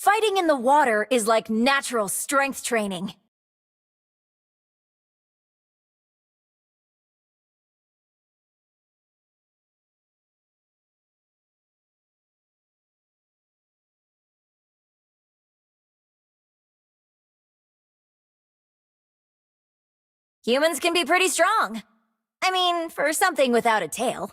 Fighting in the water is like natural strength training. Humans can be pretty strong. I mean, for something without a tail.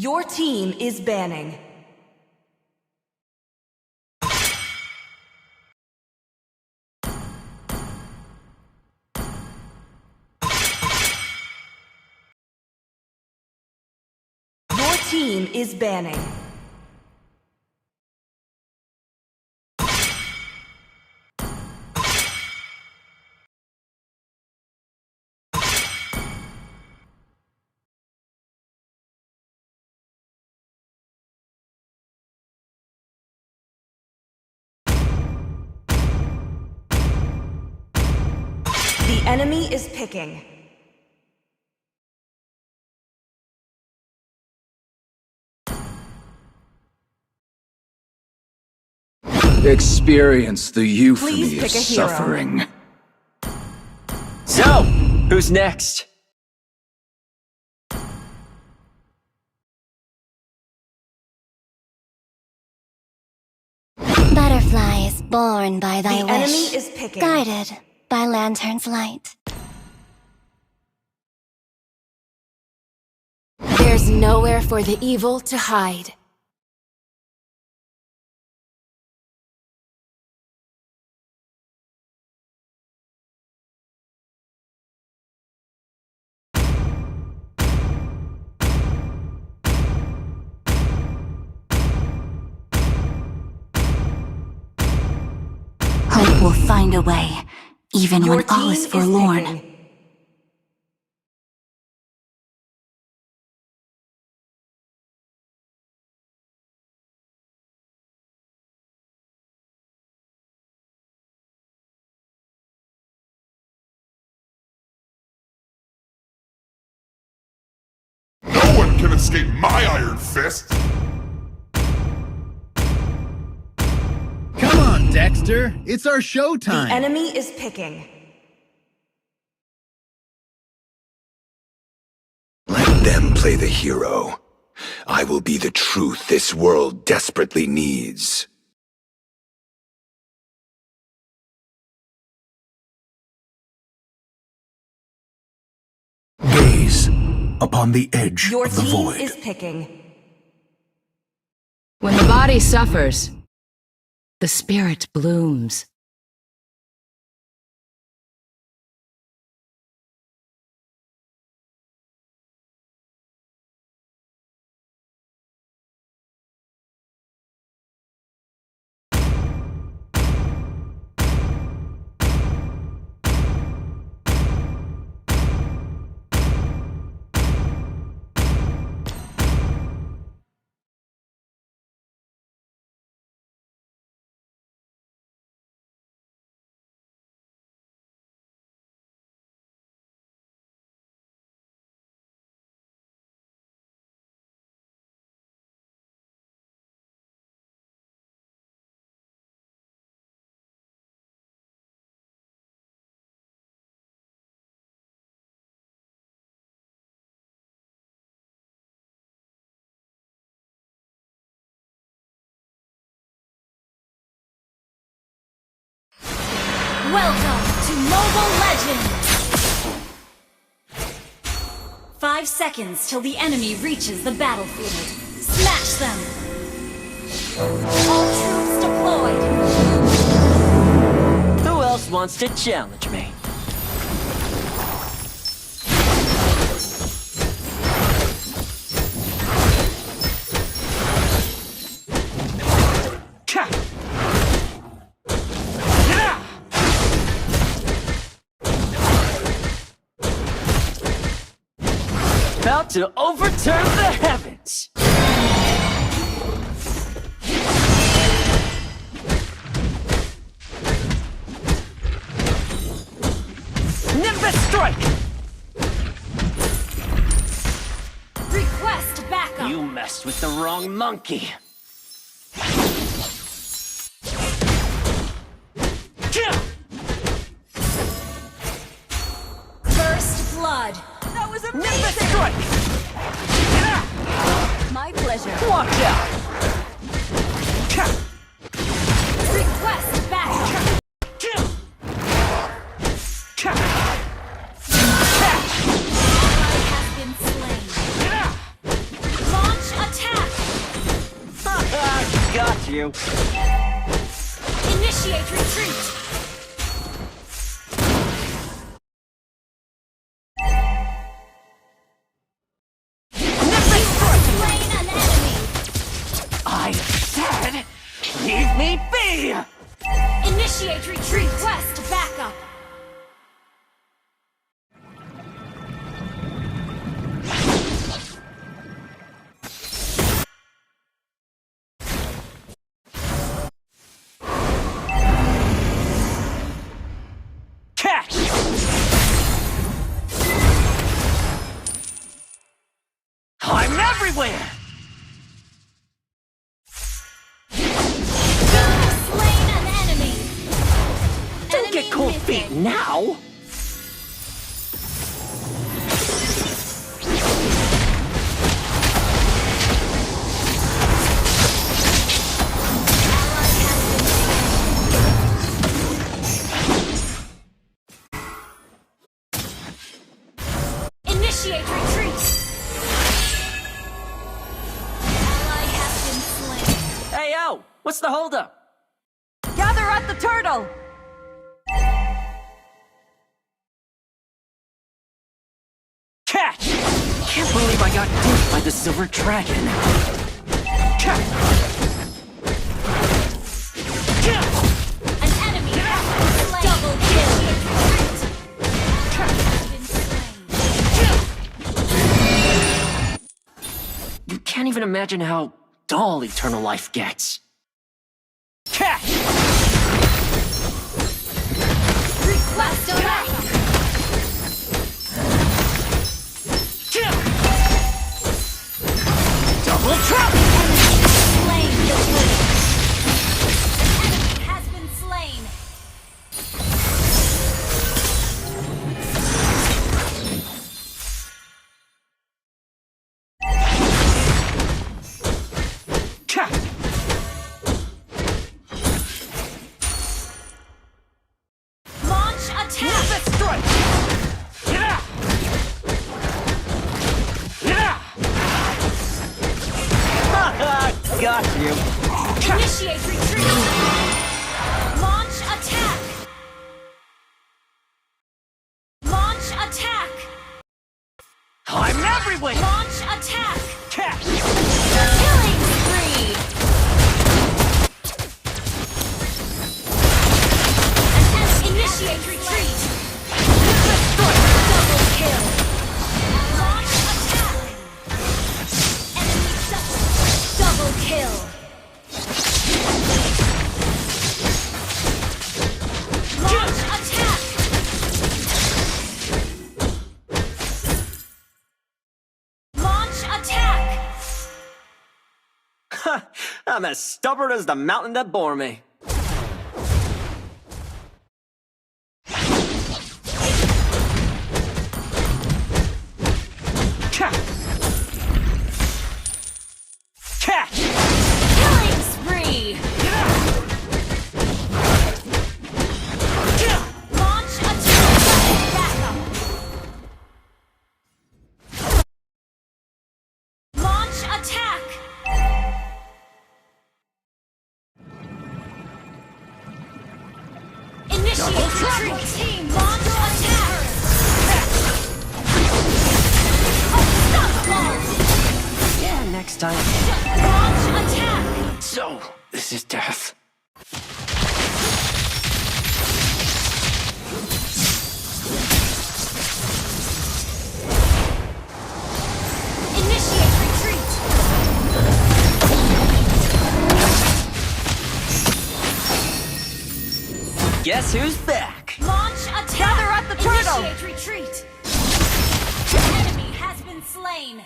Your team is banning. Your team is banning. The enemy is picking. Experience the euphony Please of pick a hero. suffering. So, who's next? Butterfly is born by thy The wish, enemy is picking. guided by lantern's light. There's nowhere for the evil to hide. We'll find a way, even Your when all team is is forlorn. picking. No one can escape my iron fist! Come on, Dexter. It's our showtime. The enemy is picking. Let them play the hero. I will be the truth this world desperately needs. Gaze upon the edge Your of the team void. is picking. When the body suffers, the spirit blooms. Welcome to Mobile Legends! 5 seconds till the enemy reaches the battlefield. Smash them! All troops deployed! Who else wants to challenge me? About to overturn the heavens! Nimbus strike! Request backup! You messed with the wrong monkey. First blood! That was Nimbus amazing! strike! My pleasure. Watch out! Request backup! Ally has been slain. Launch attack! Got you. Initiate retreat! Slain an enemy! I said, leave me be! Initiate retreat! Request backup! Catch! I'm everywhere! Slain an enemy! Don't get cold feet now! Initiate retreat! Ally has been slain. Hey, yo! What's the holdup? Gather at the turtle! Catch! Can't believe I got duped by the silver dragon. Catch! An enemy even imagine how dull eternal life gets. Catch! Request attack! Double trap! Slain the turtle. An enemy has been slain. Catch! Launch attack! Let's strike! Yeah! Yeah! Got you. Initiate retreat! Launch attack! Launch attack! I'm everywhere! Launch attack! Catch! Killing spree! Initiate retreat! Double kill! Launch attack! Enemy double kill! Launch attack! Launch attack! I'm as stubborn as the mountain that bore me. Catch! Killing spree! Launch attack! Backup! Launch attack! Initiate retreat! Team launch attack! Unstoppable! Yeah, next time. Launch attack! So, this is death. Initiate retreat! Guess who's back? Launch attack! Gather at the turtle! Initiate retreat! Enemy has been slain!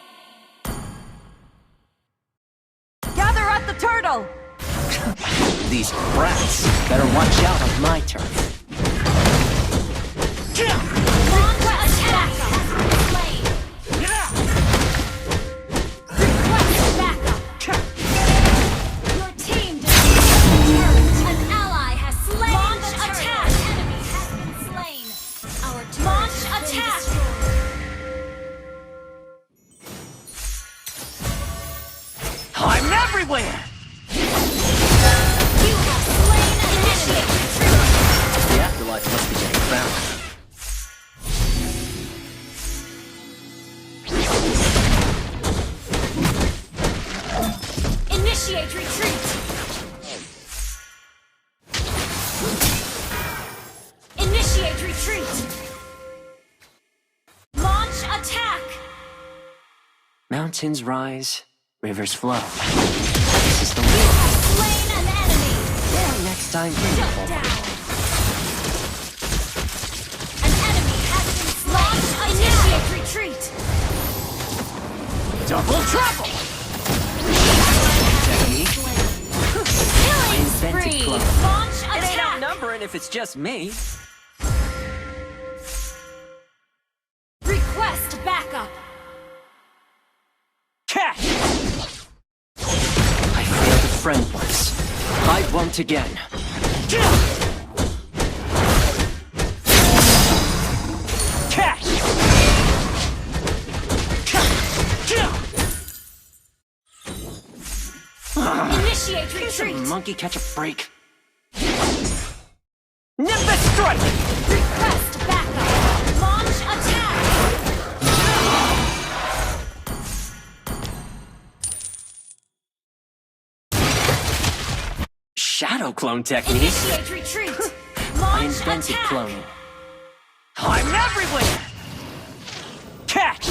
Gather at the turtle! These brats better watch out on my turf. Launch attack! Has been slain! Request backup! Your team defeated the turret! An ally has slain the turret! Enemy has been slain! Our turret launch attack! I'm everywhere! You have slain an enemy! Retreat! The afterlife must be getting found. Initiate retreat! Initiate retreat! Launch attack! Mountains rise, rivers flow. This is the way. Slain an enemy! Yeah, next time. Shut down! An enemy has been slain! Initiate retreat! Double trouble! Technique. Killing Invented spree! clone. Launch It ain't attack! outnumbering if it's just me. Request backup! Catch! I failed a friend once. I won't again. Catch! Initiate Can retreat! the monkey catch a break? Nimbus strike! Request backup! Launch attack! Shadow clone technique. Initiate retreat! I Launch invented attack! cloning. I'm everywhere! Catch!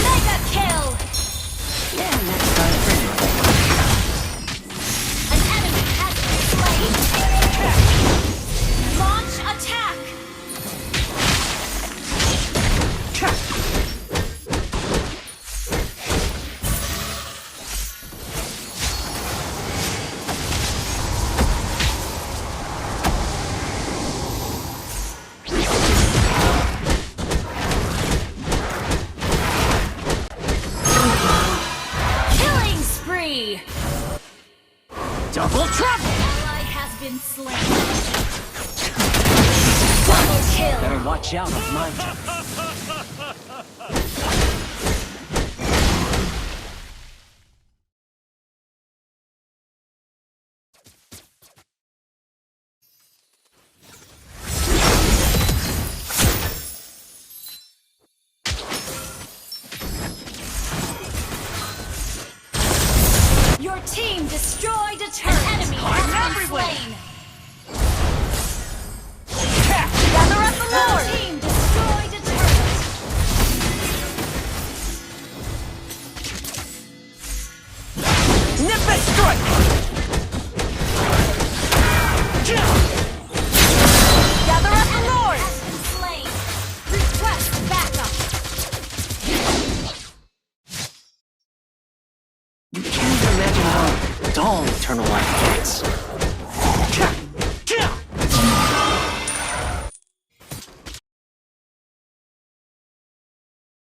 Mega kill! Yeah, next Watch out of my turf. Your team destroyed a turret. An enemy has been slain. Gather at the Your Lord! team destroyed a turret. Nimbus strike! Gather at the Lord! Has been slain. Request backup. You can't imagine how dull Eternal Life gets.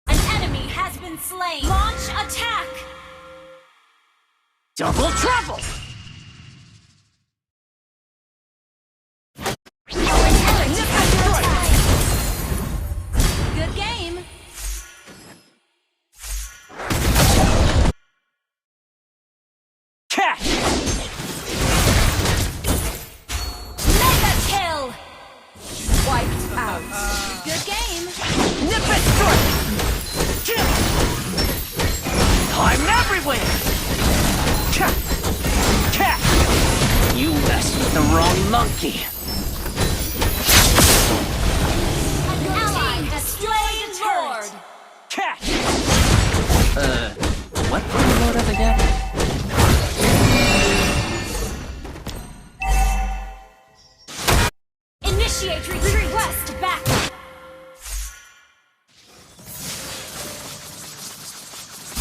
An enemy has been slain. Launch attack. Double trouble! Our turret is under attack. Good game. Catch! Mega kill. Wiped out. Good game. Nimbus strike! I'm everywhere! Catch! You messed with the wrong monkey! An ally has slain a turret. Catch! What mode of the game? Initiate retreat. Request backup.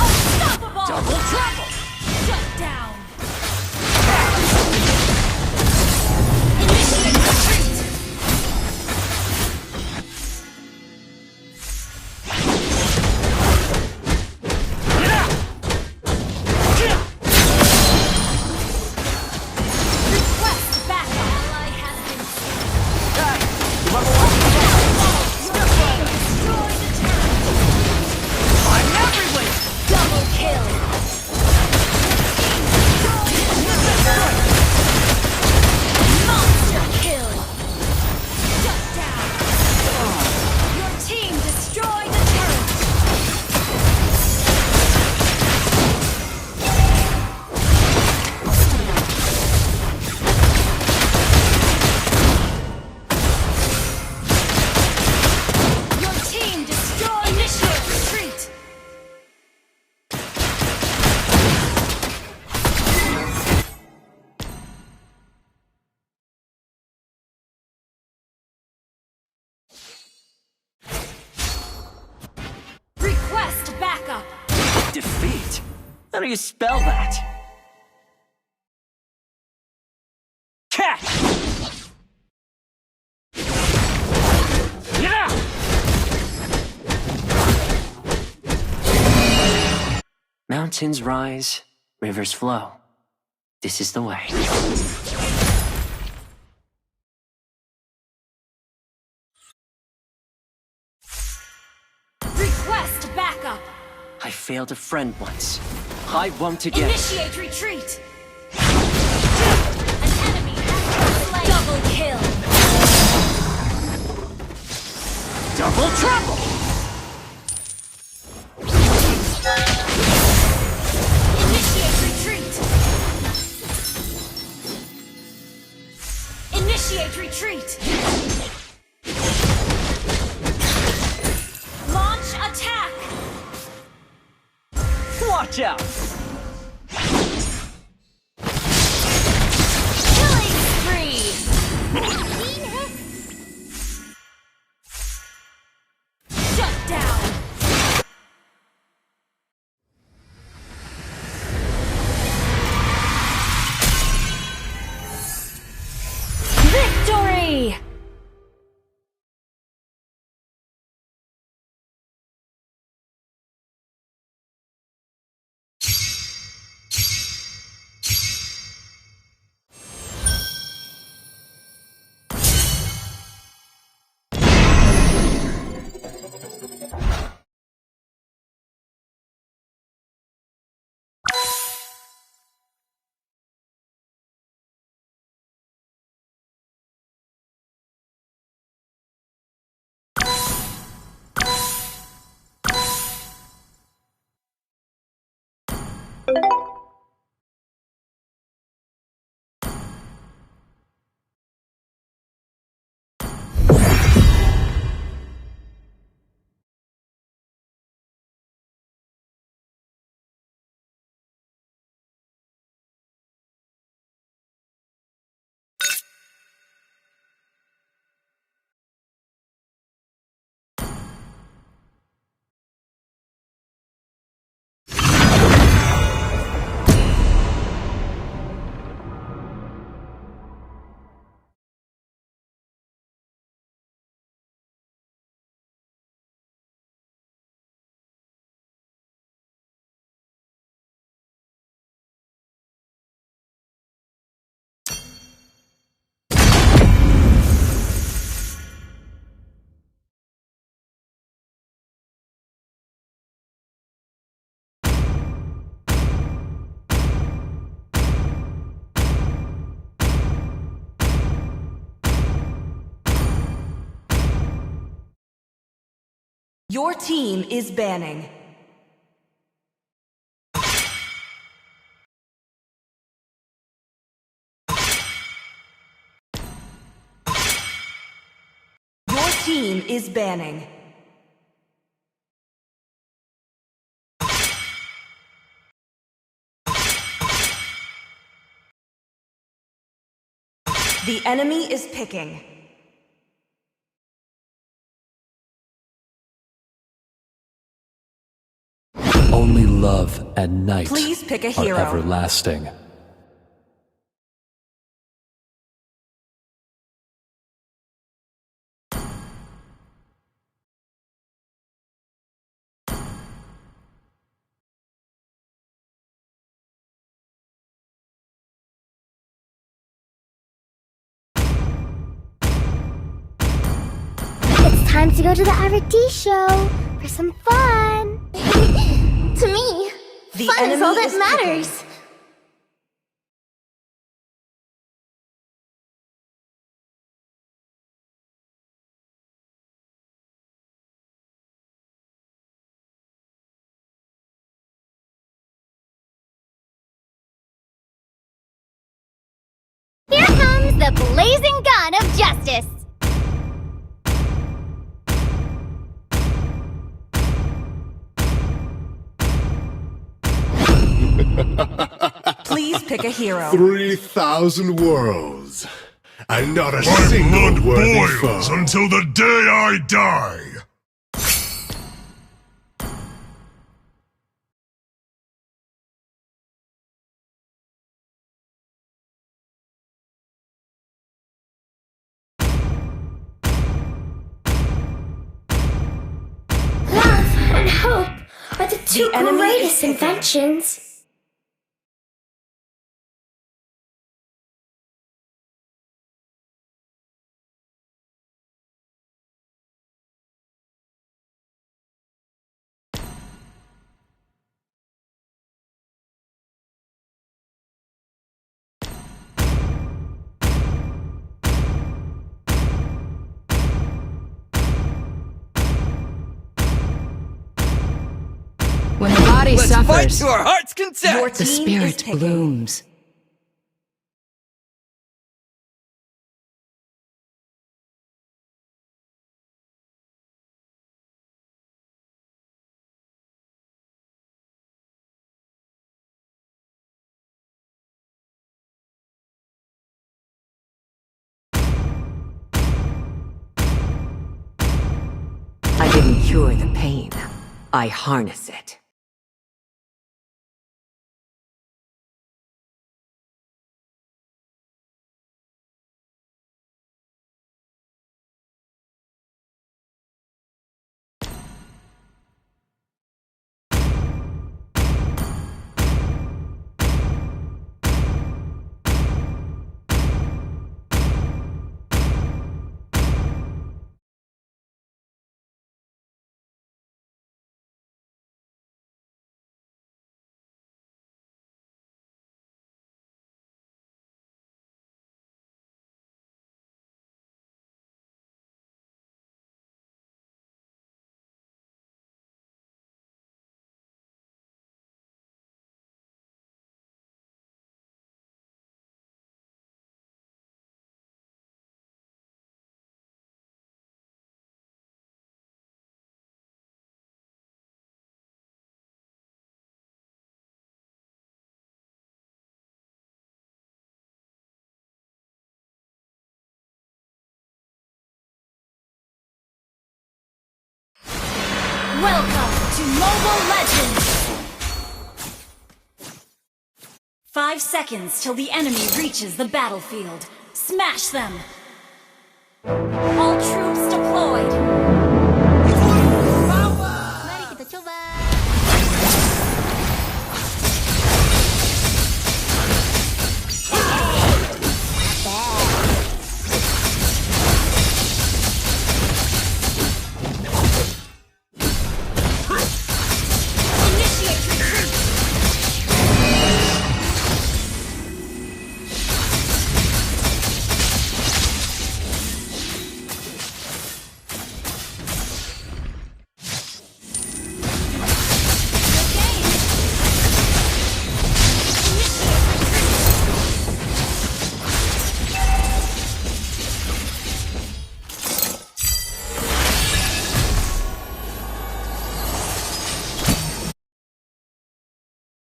Unstoppable. Double trouble! Shut down. Initiate retreat. Request backup. Ally has been destroyed a turret. I'm everywhere! Double kill. Monster kill. Shut down. Your team destroyed a turret. Your team destroyed. Initiate retreat. Request backup. Defeat? How do you spell that? Catch! Yeah! Mountains rise, rivers flow. This is the way. Request backup. I failed a friend once. I won't again. Initiate retreat. An enemy has been slain. Double kill. Double trouble! Initiate retreat. Initiate retreat. Launch attack. Watch out! Killing spree. Shut down. Victory! Your team is banning. Your team is banning. The enemy is picking. Only love and night Please pick a are hero. everlasting. It's time to go to the RD show for some fun. To me, The fun is enemy all that is matters. Here comes the blazing gun of justice. Please pick a hero. 3,000 worlds, and not a My single blood worthy boils foe. until the day I die. Love and hope are the two The enemy is greatest picking. inventions. When the body Let's fight suffers, to our heart's content! Your the team is spirit picking. blooms. I didn't cure the pain. I harness it. Welcome to Mobile Legends! 5 seconds till the enemy reaches the battlefield. Smash them! All troops deployed! Mari kita coba. Initiate retreat!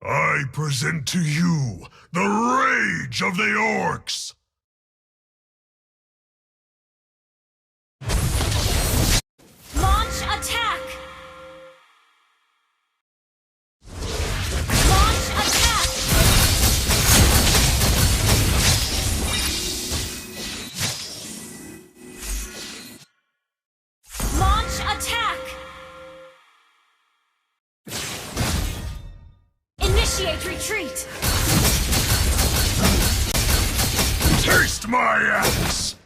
I present to you the rage of the orcs! Launch attack! Launch attack! Launch attack! Initiate retreat! Taste my axe!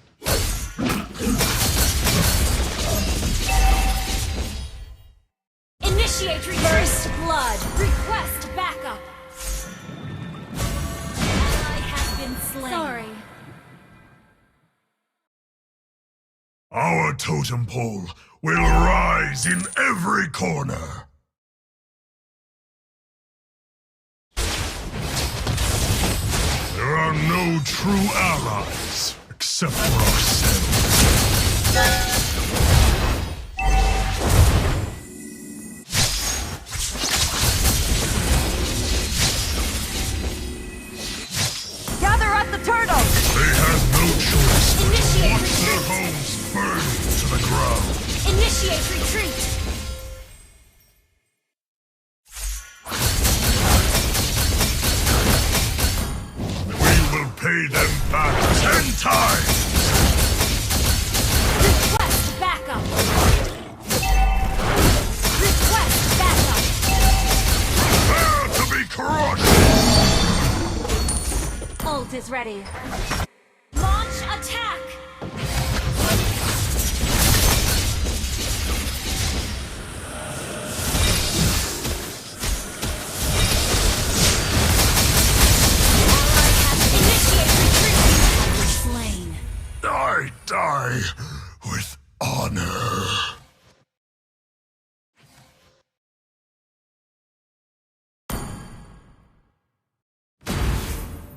Initiate retreat! First blood! Request backup! Ally has been slain. Sorry. Our totem pole will rise in every corner! There are no true allies except for ourselves. Gather at the turtle! They have no choice but to Initiate watch their retreat. homes burn to the ground. Initiate retreat! We will pay them back 10 times! Request backup! Request backup! Prepare to be crushed! Ult is ready. Launch attack! Initiate retreat! Slain. I die with honor.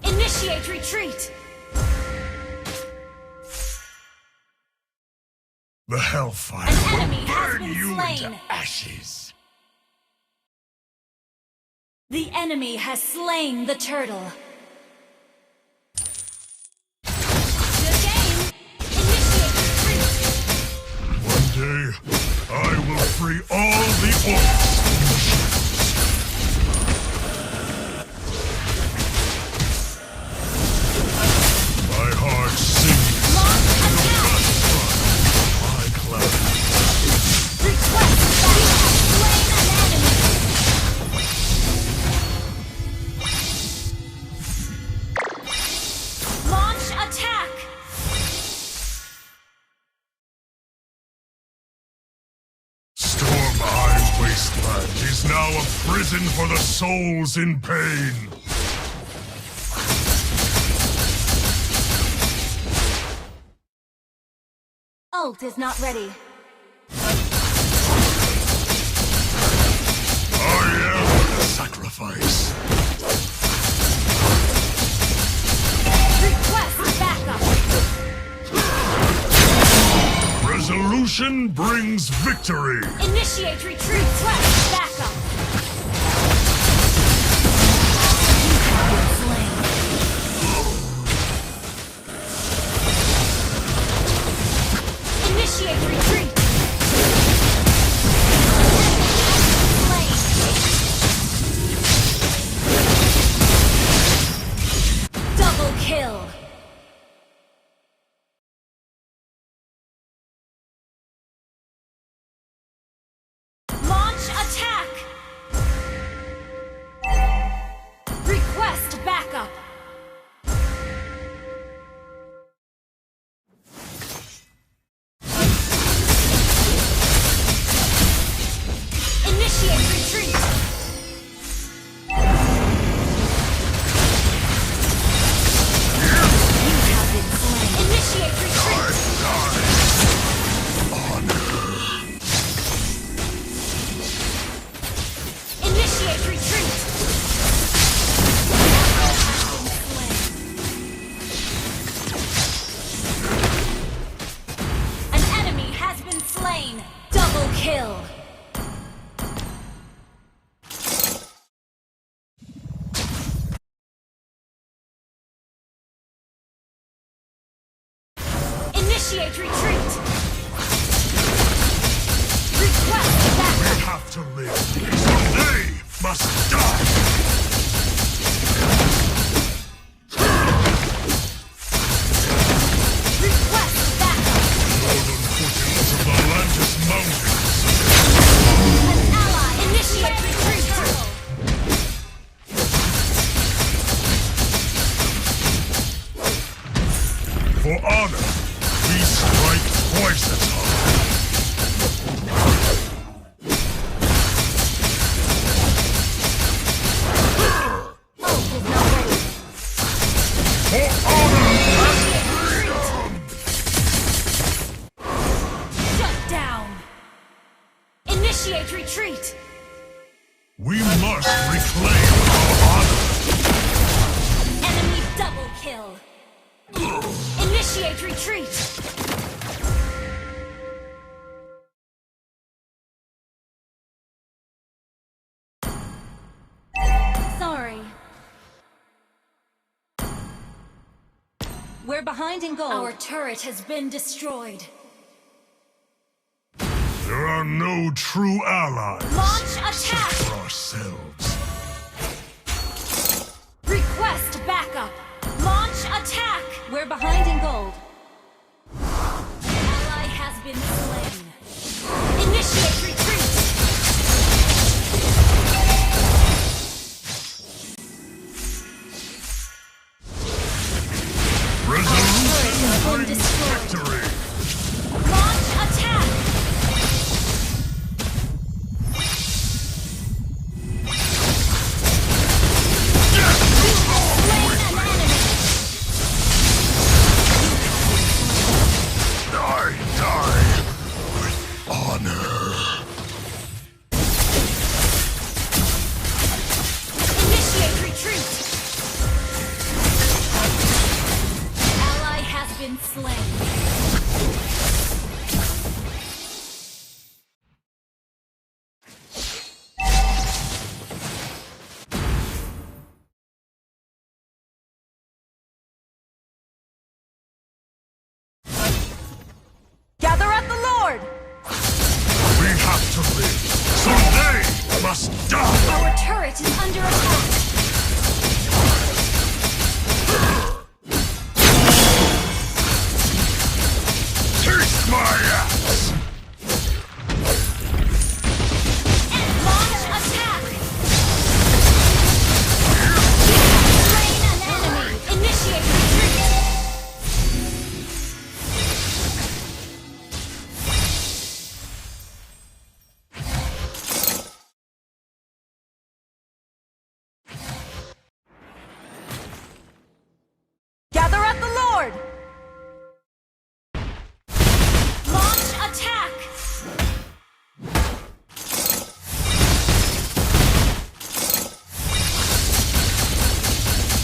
Initiate retreat! The Hellfire An enemy will has burn been you slain. into ashes. The enemy has slain the turtle. Good game! Initiate retreat! One day, I will free all the orcs. My heart sings. Launch attack! My cloud. Request that you have slain an enemy! Launch attack! Storm-Eye Wasteland is now a prison for the souls in pain. Ult is not ready. I am the sacrifice. Request backup! Resolution brings victory. Initiate retreat! Request backup! Initiate retreat! Initiate retreat! You have been slain. Initiate retreat! Initiate retreat! An enemy has been slain! Double kill! Initiate retreat! Request backup! We have to live, so they must die! Request backup! Northern foothills of the Atlantis Mountains! An ally! Initiate retreat! For honor, we strike twice as hard! Ult is not ready. For honor and freedom! Shut down! Initiate retreat! We must reclaim our honor! Enemy double kill! Initiate retreat! Sorry. We're behind in gold. Our turret has been destroyed. There are no true allies Launch attack! except for ourselves. Request backup! Launch attack! We're behind in gold. Ally has been slain. Initiate retreat! Resolution been brings destroyed. victory! Launch attack! Slain an enemy! Die with honor! Initiate retreat! Ally has been slain. Gather at the Lord! We have to live, so they must die! Our turret is under attack. Taste my axe! Launch attack! Slain an enemy! Initiate retreat! Gather at the Lord! Launch attack!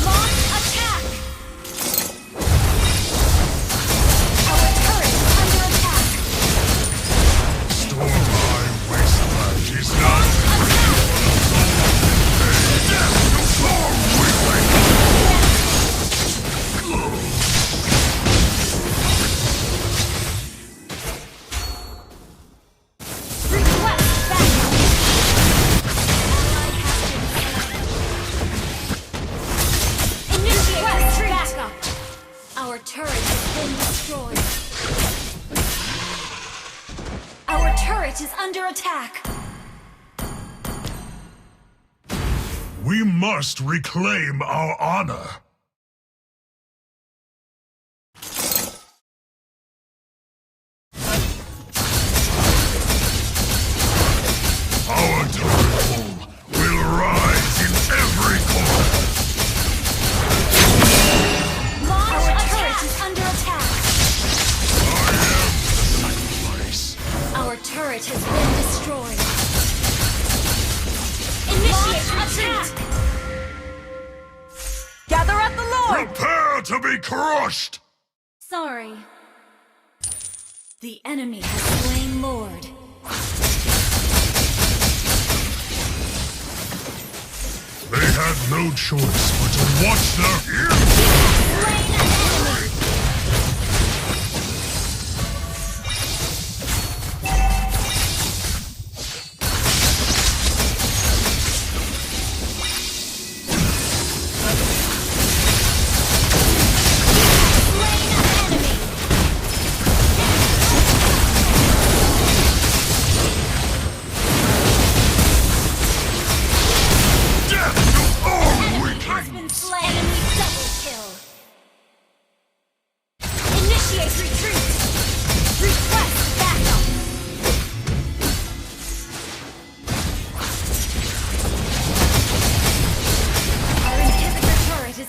Launch attack! Our turret is under attack. Stormeye Wasteland is not Attack! death to storm weakling! Request backup! Ally has been slain. Initiate backup! Our turret has been destroyed. Our turret is under attack. We must reclaim our honor! Our turret has been destroyed. Initiate retreat! Gather at the Lord! Prepare to be crushed! Sorry. The enemy has slain Lord. They had no choice but to watch their ears. Slain an enemy!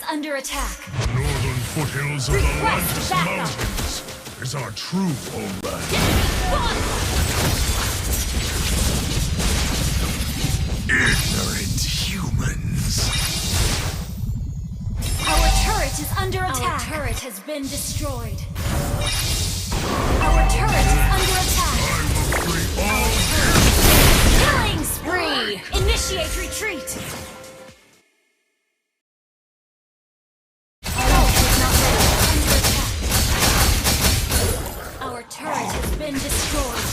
Under attack. The northern foothills of the Atlantis Mountains is our true homeland. Ignorant humans. Our turret is under attack. Our turret has been destroyed. Our turret is under attack. I will free all Killing spree! Initiate retreat! Been destroyed.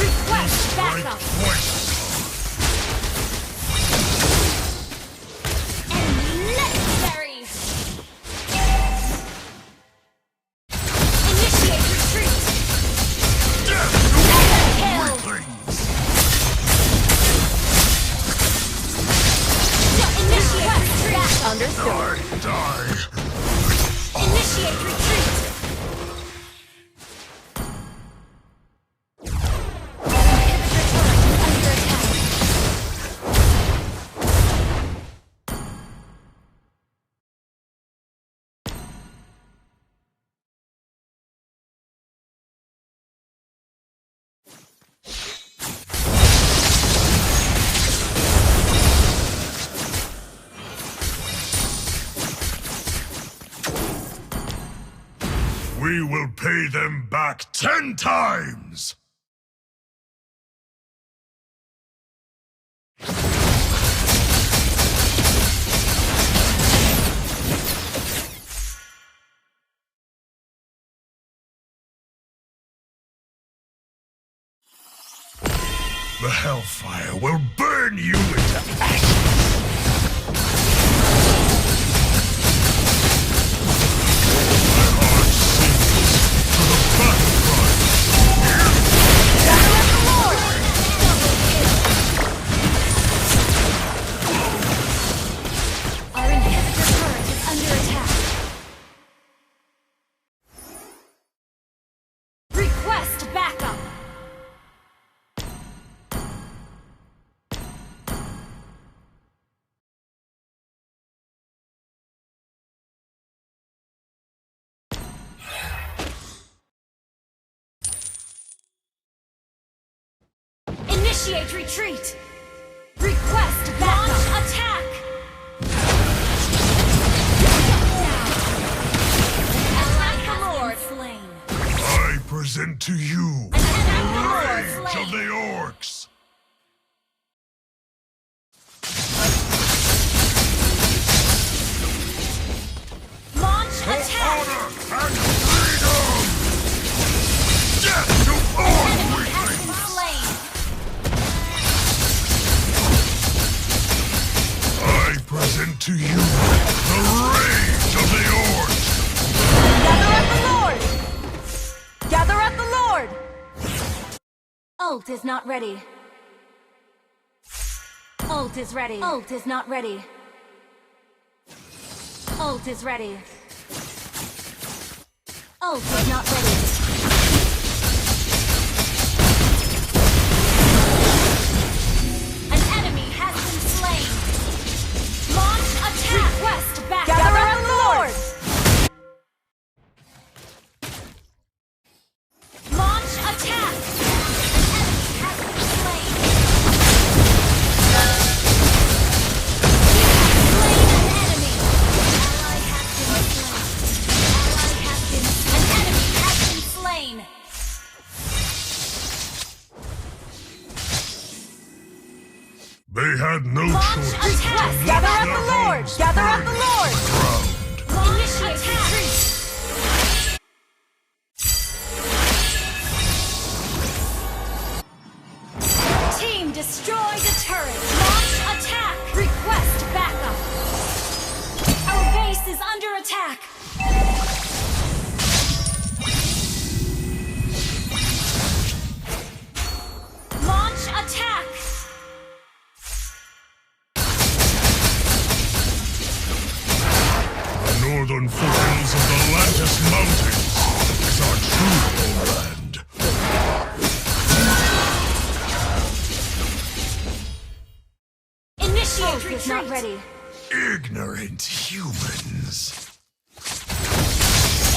Request backup. Enemy legendary. Initiate retreat. Death Kill. Initiate retreat. Understood. Die. Initiate retreat. We will pay them back 10 times! The Hellfire will burn you into ashes! Initiate retreat! Request backup! Launch attack! Attack the Lord! Slain. I present to you the rage of the orcs! Launch attack! Honor and freedom! Death to all weaklings! I present to you the rage of the orcs! Gather at the Lord! Ult is not ready. Ult is ready. Ult is not ready. Ult is ready. Ult is not ready. An enemy has been slain. Launch attack. Request back. Gather at the Lord! Launch They had no Launch choice attack. to Gather let at their the Lord. homes Gather at burn the to Lord. the ground. Initiate retreat. Team destroy the turret. Launch attack. Request backup. Our base is under attack. Launch attack. The northern foothills of the Atlantis Mountains is our true homeland. Initiate retreat. Not ready. Ignorant humans.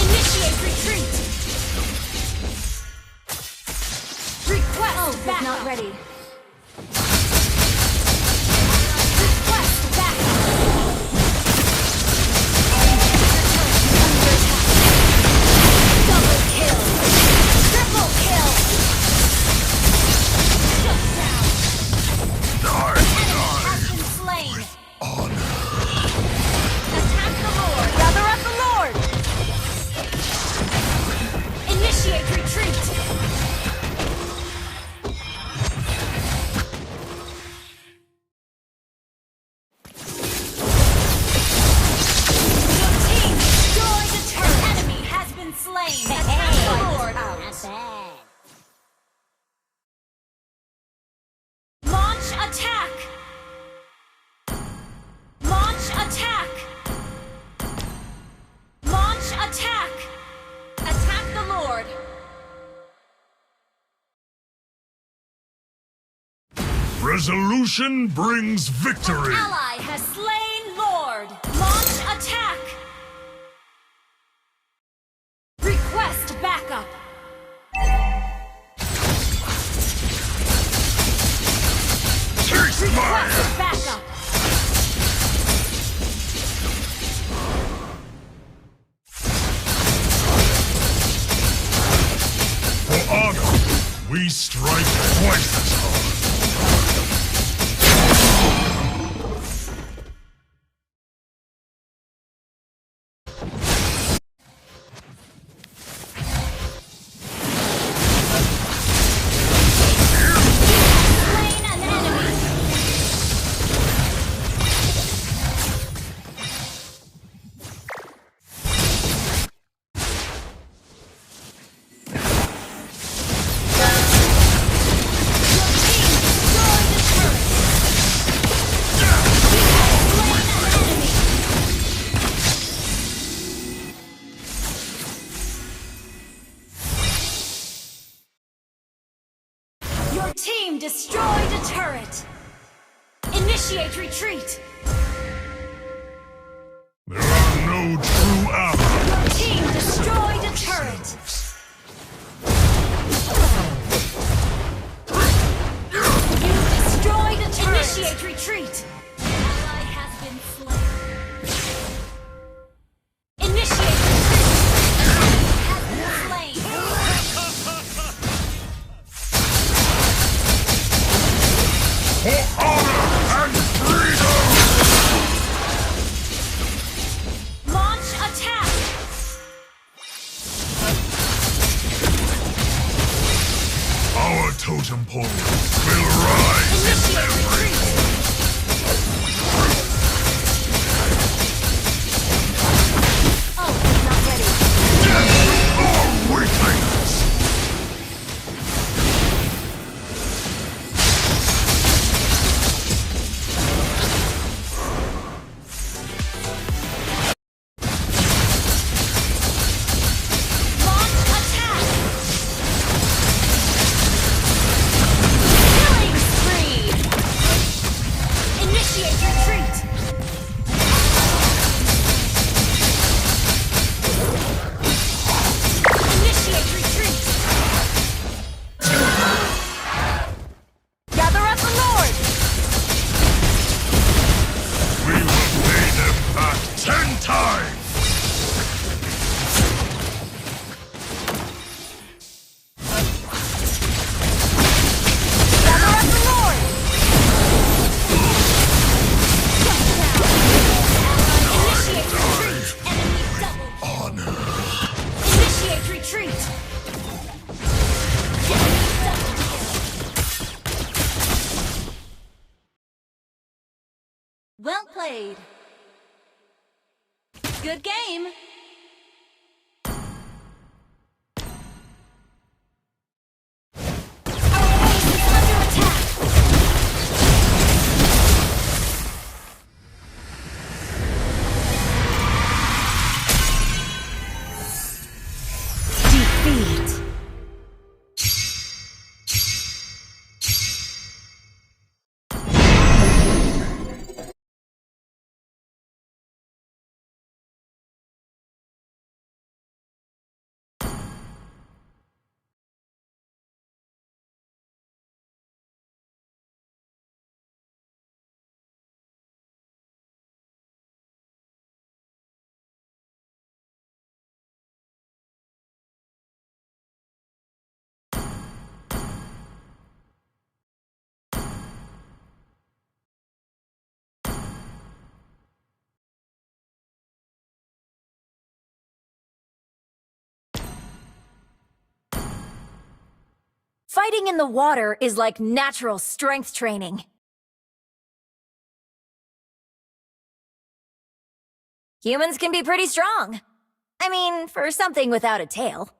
Initiate retreat. Request backup. Not ready. Request backup. Double kill. Triple kill. Shut down. Die, Enemy has been slain. honor. Attack the Lord. Gather at the Lord. Initiate retreat. Your team destroyed the turret. Enemy has been slain. Attack the Lord. Launch attack. Launch attack. Launch attack. Attack the Lord. Resolution brings victory. Ally has slain Lord. Launch attack. Request backup. Taste my Request backup. For honor, we strike twice as hard. Slain an enemy. Your team destroyed the turret. Slain an enemy. Your team destroyed a turret. Initiate retreat. There are no true allies. Your team destroyed a turret. You destroyed a turret. Initiate retreat. Ally has been slain. Initiate retreat. Enemy has been slain. For honor and freedom! Launch attack. Our totem pole will rise in Initiate every retreat. Oh, not ready. death or weaklings. Launch attack. Killing spree. played. Good game. Defeat. Fighting in the water is like natural strength training. Humans can be pretty strong. I mean, for something without a tail.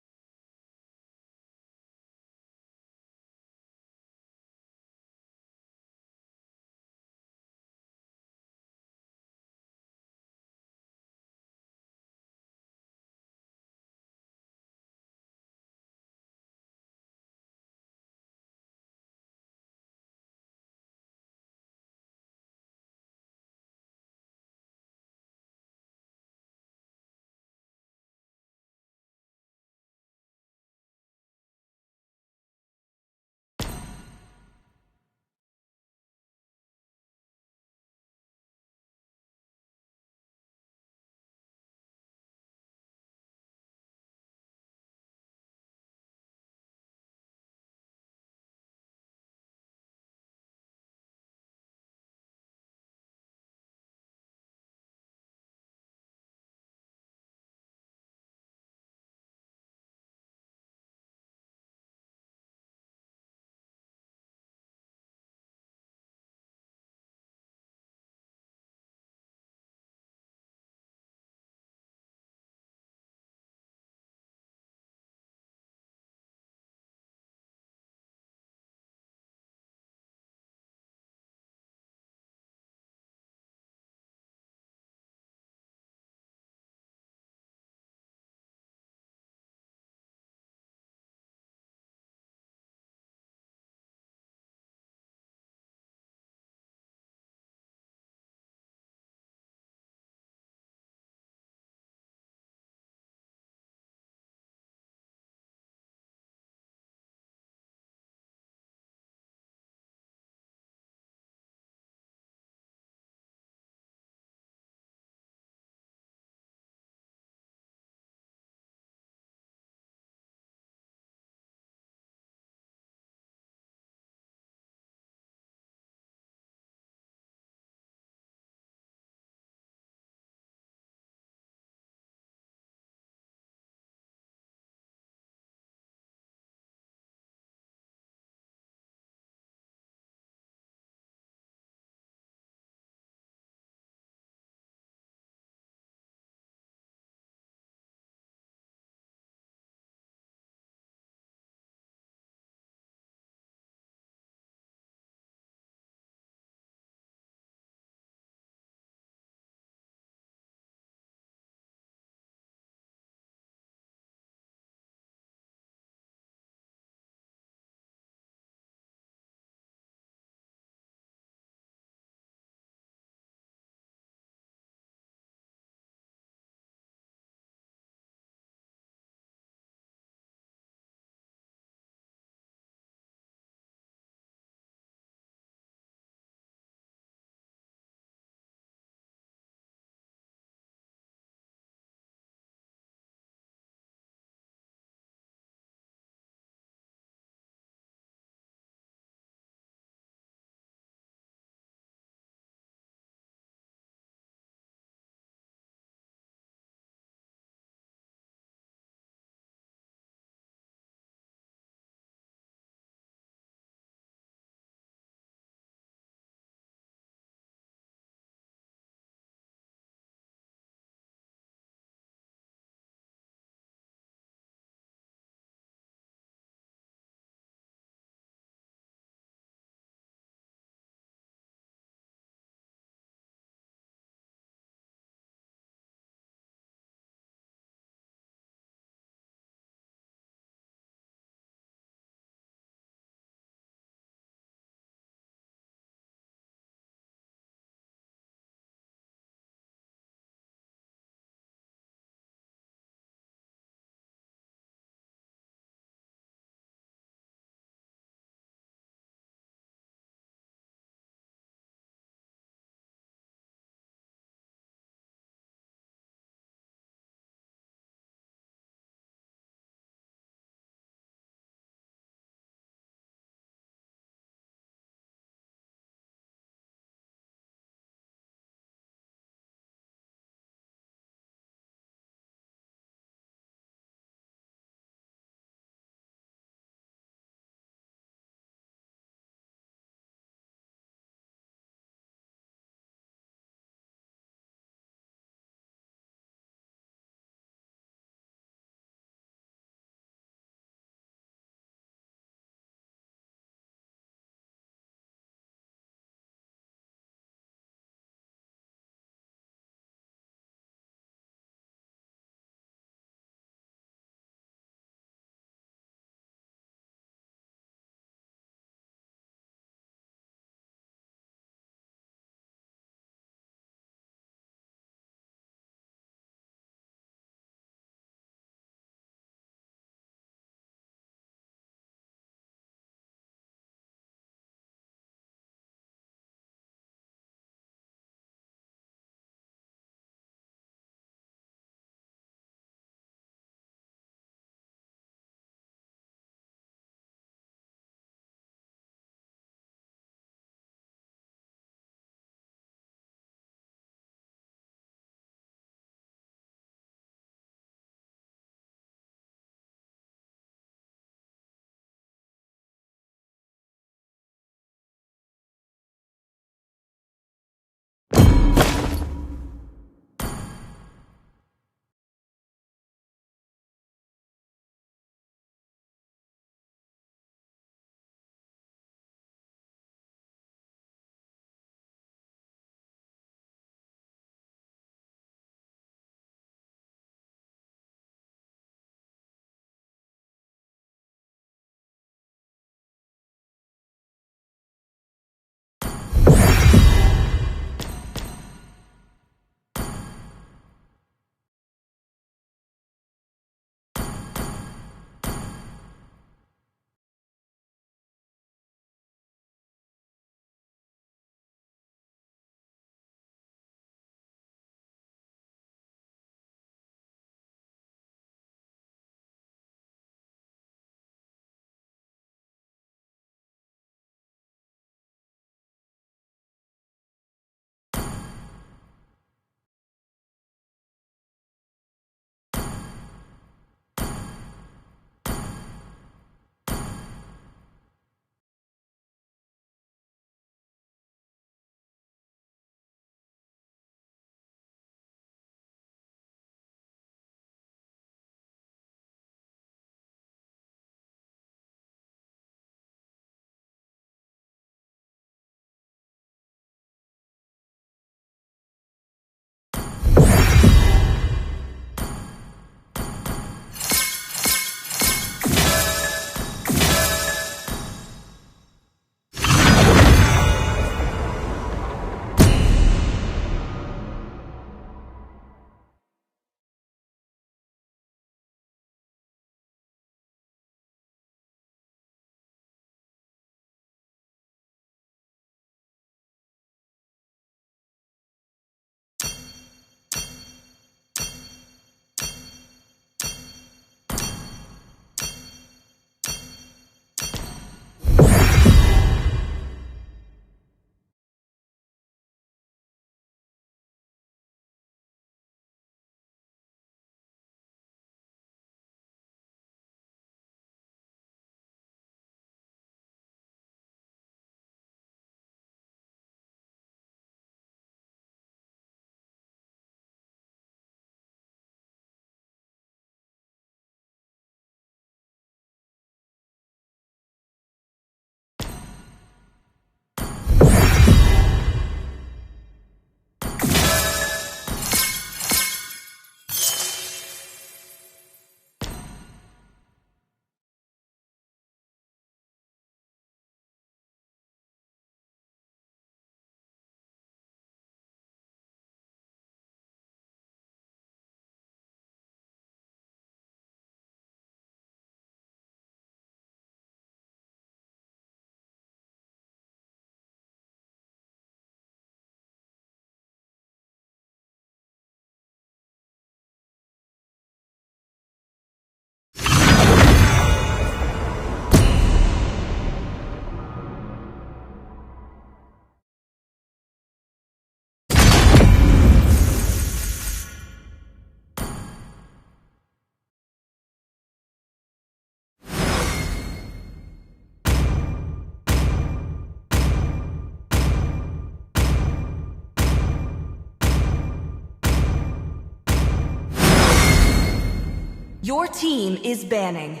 Your team is banning.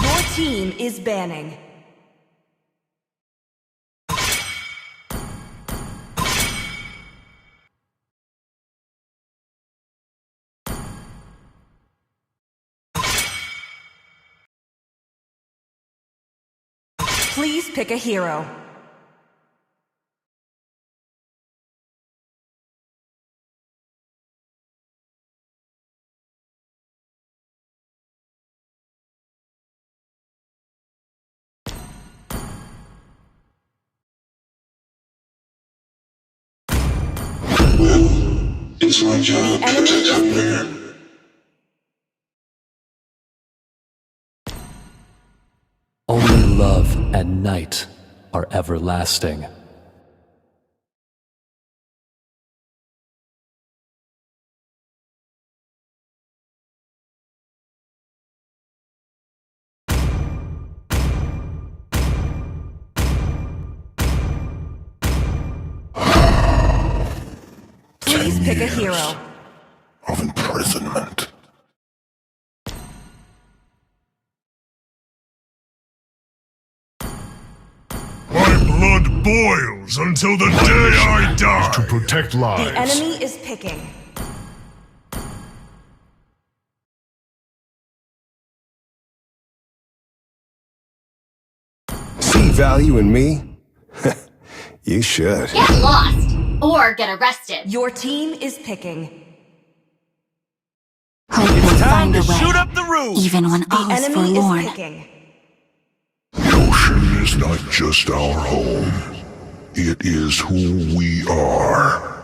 Your team is banning. Please pick a hero. It's my job to protect our man. Only love and night are everlasting. Please pick a hero. Of imprisonment. My blood boils until the day I die. To protect lives. The enemy is picking. See value in me? You should. Get lost or get arrested. Your team is picking. Hope will find a way, Shoot up the roof! even when all The is enemy forlorn. is picking. The ocean is not just our home. It is who we are.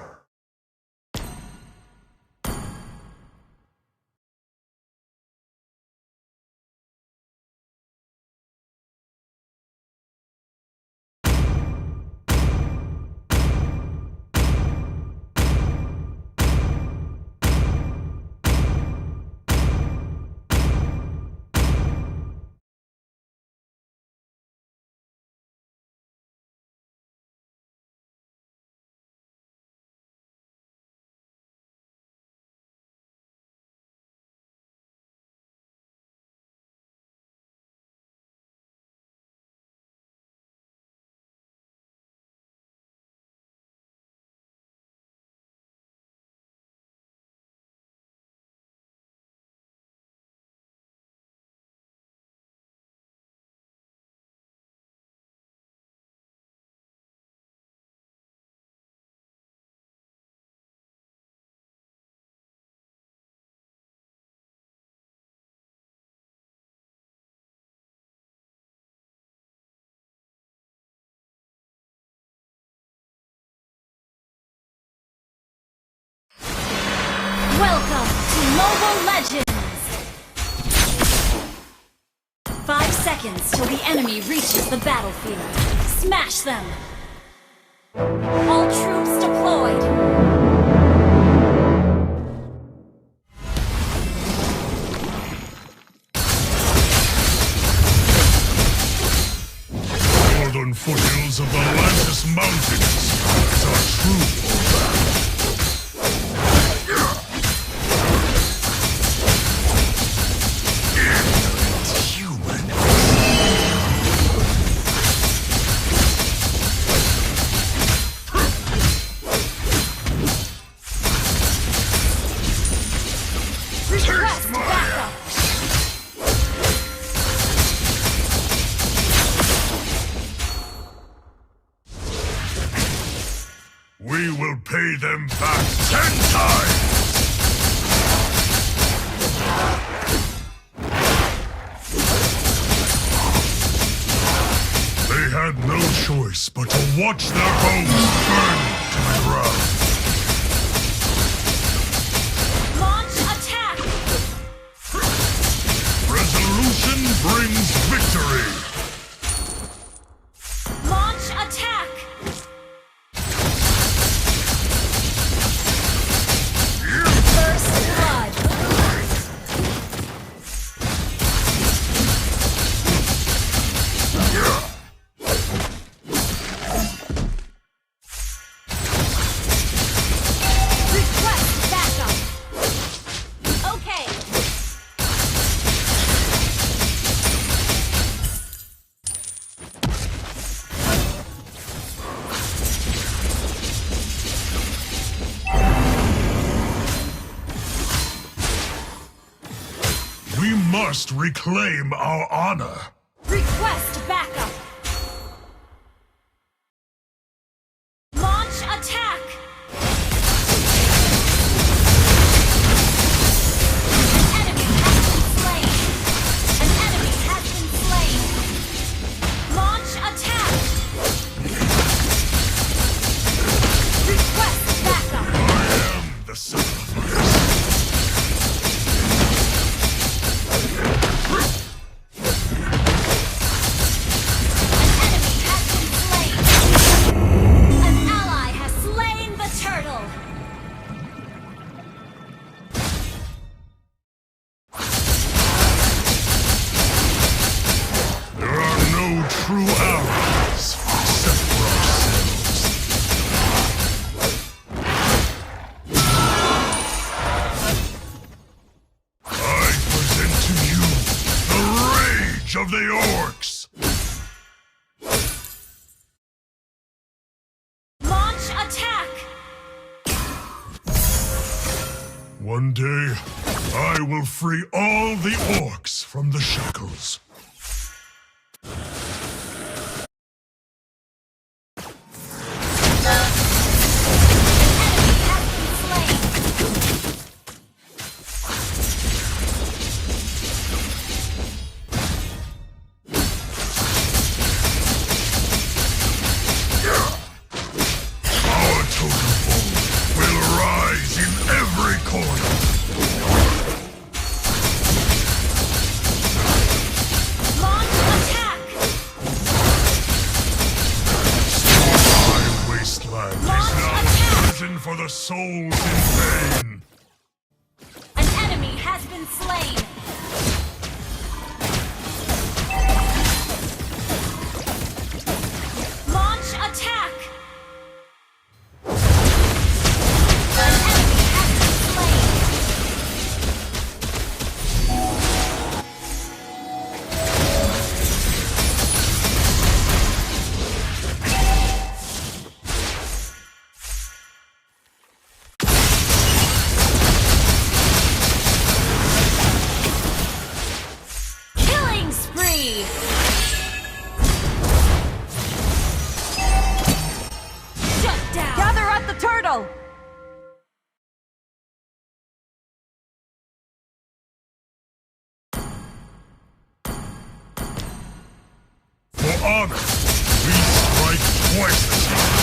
Welcome to Mobile Legends! 5 seconds till the enemy reaches the battlefield. Smash them! All troops deployed! Northern foothills of the Atlantis Mountains is our true homeland. Request backup! We will pay them back 10 times! They had no choice but to watch their homes burn to the ground. Launch attack! Resolution brings victory! Launch attack! We must reclaim our honor. Request backup. Launch attack. Enemy has been slain. An enemy has been slain. Launch attack. Request backup. I am the sacrifice. An ally has slain the turtle! There are no true allies except for ourselves. I present to you the rage of the orcs! Launch attack! One day, I will free all the orcs from the shackles. Our totem pole will rise in every corner. Launch attack! My wasteland is now a prison for the souls in pain. An enemy has been slain! Launch attack! An enemy has been slain! Killing spree! Shut down! Gather up the turtle! For honor, we strike twice as hard.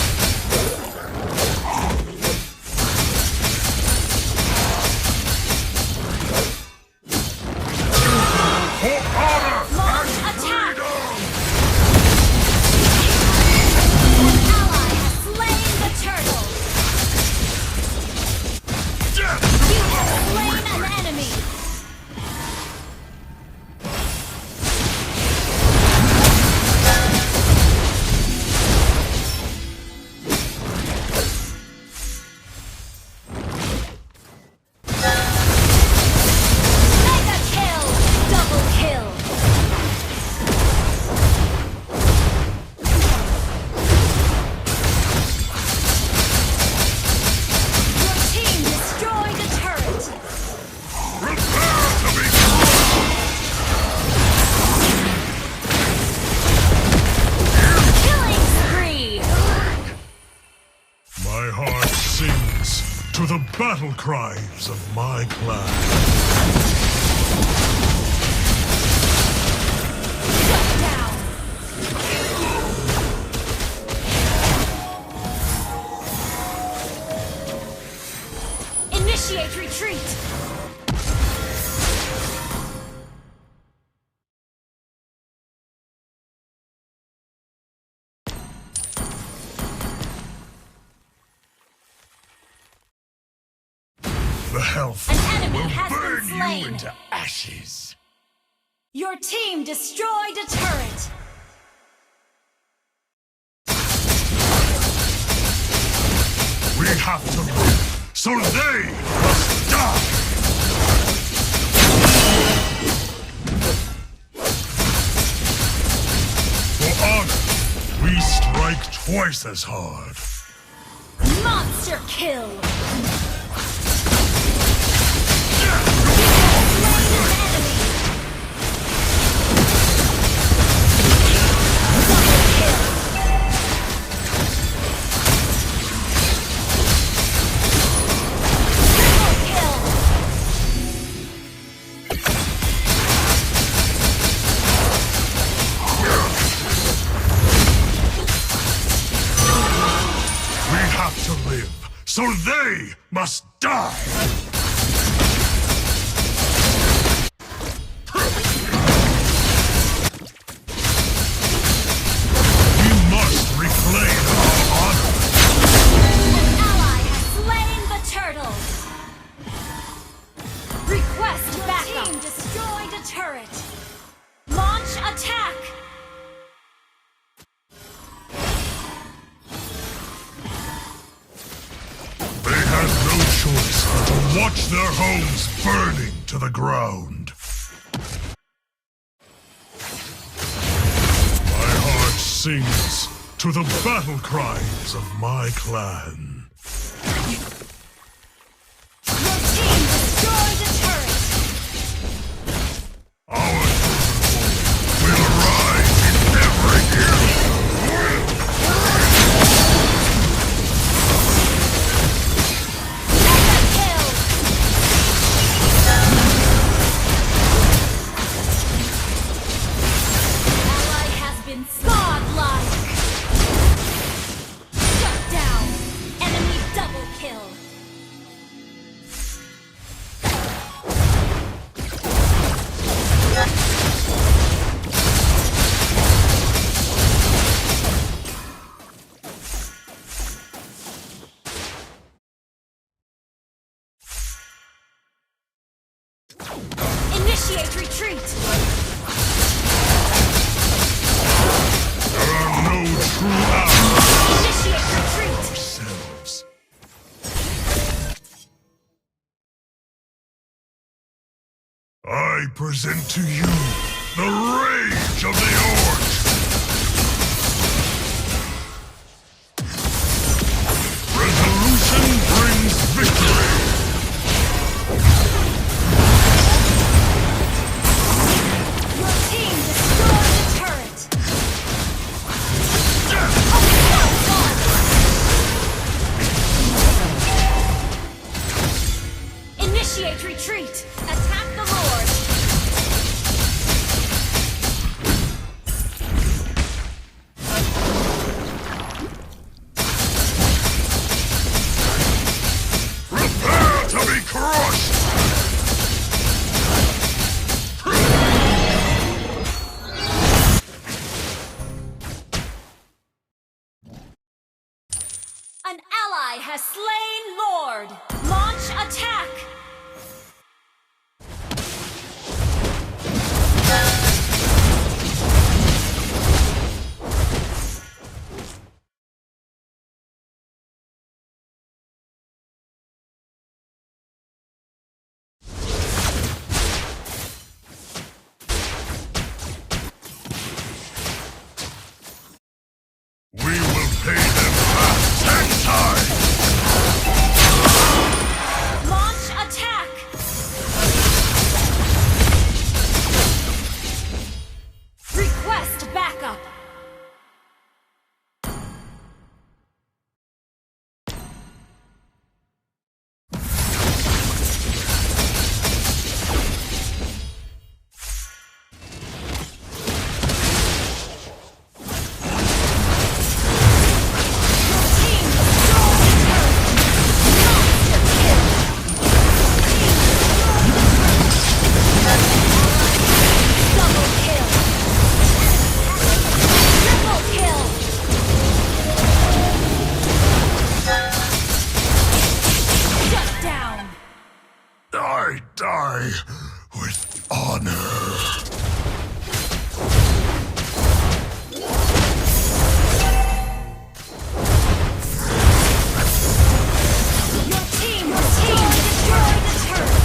For honor Launch and attack! freedom! An ally has slain the turtle! Death You to have all slain an weaklings! enemy! Mega kill! Double kill! Your team destroyed a turret! Prepare to be crushed! Killing spree! My heart sings to the battle cries of my clan. Shut down! Initiate retreat! The health An enemy will has been burn slain. you into ashes. Your team destroyed a turret! We have to live, so they must die! For honor, we strike twice as hard. Monster kill! Death to all Slain an enemy! so they must die! We must reclaim our honor! An ally has slain the turtle! Request backup! Team destroyed a turret! Launch attack! They had no choice but to watch their homes burning to the ground. My heart sings to the battle cries of my clan. Your team destroyed a turret! Our will rise in every hill. Ally has been godlike! Shut down! Enemy double kill! Initiate retreat! There are no true allies Initiate retreat! ourselves. I present to you the rage of the Orc! Resolution brings victory! Your team destroyed a turret! Initiate retreat! Attack the Lord! Prepare to be crushed! An ally has slain Lord! Launch attack! We will pay them back 10 times! Launch attack! Request backup! I die with honor. Your team destroyed the turret!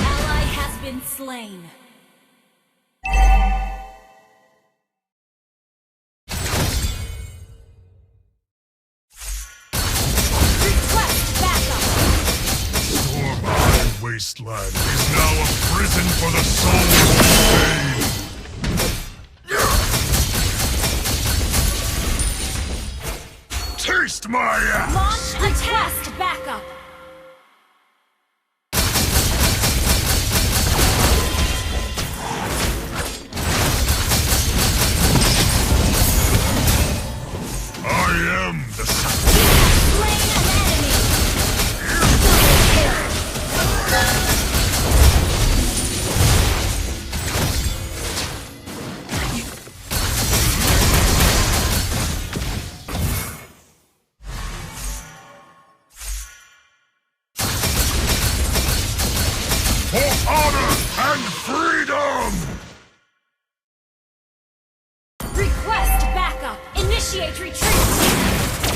Ally has been slain. Request backup! Stormhide Wasteland is now a prison for the souls who paid. my ass! Launch attack backup. I am the Slain an enemy. for honor and freedom! Request backup. Initiate retreat.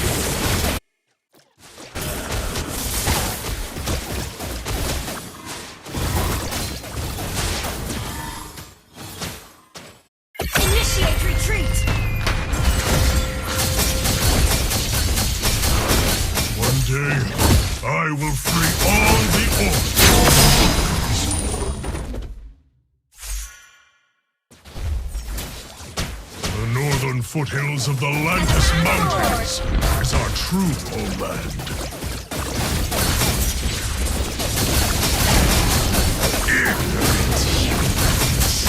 Initiate retreat! One day, I will free all the orcs. The northern foothills of the Lantis Mountains is our true homeland. Ignorant humans.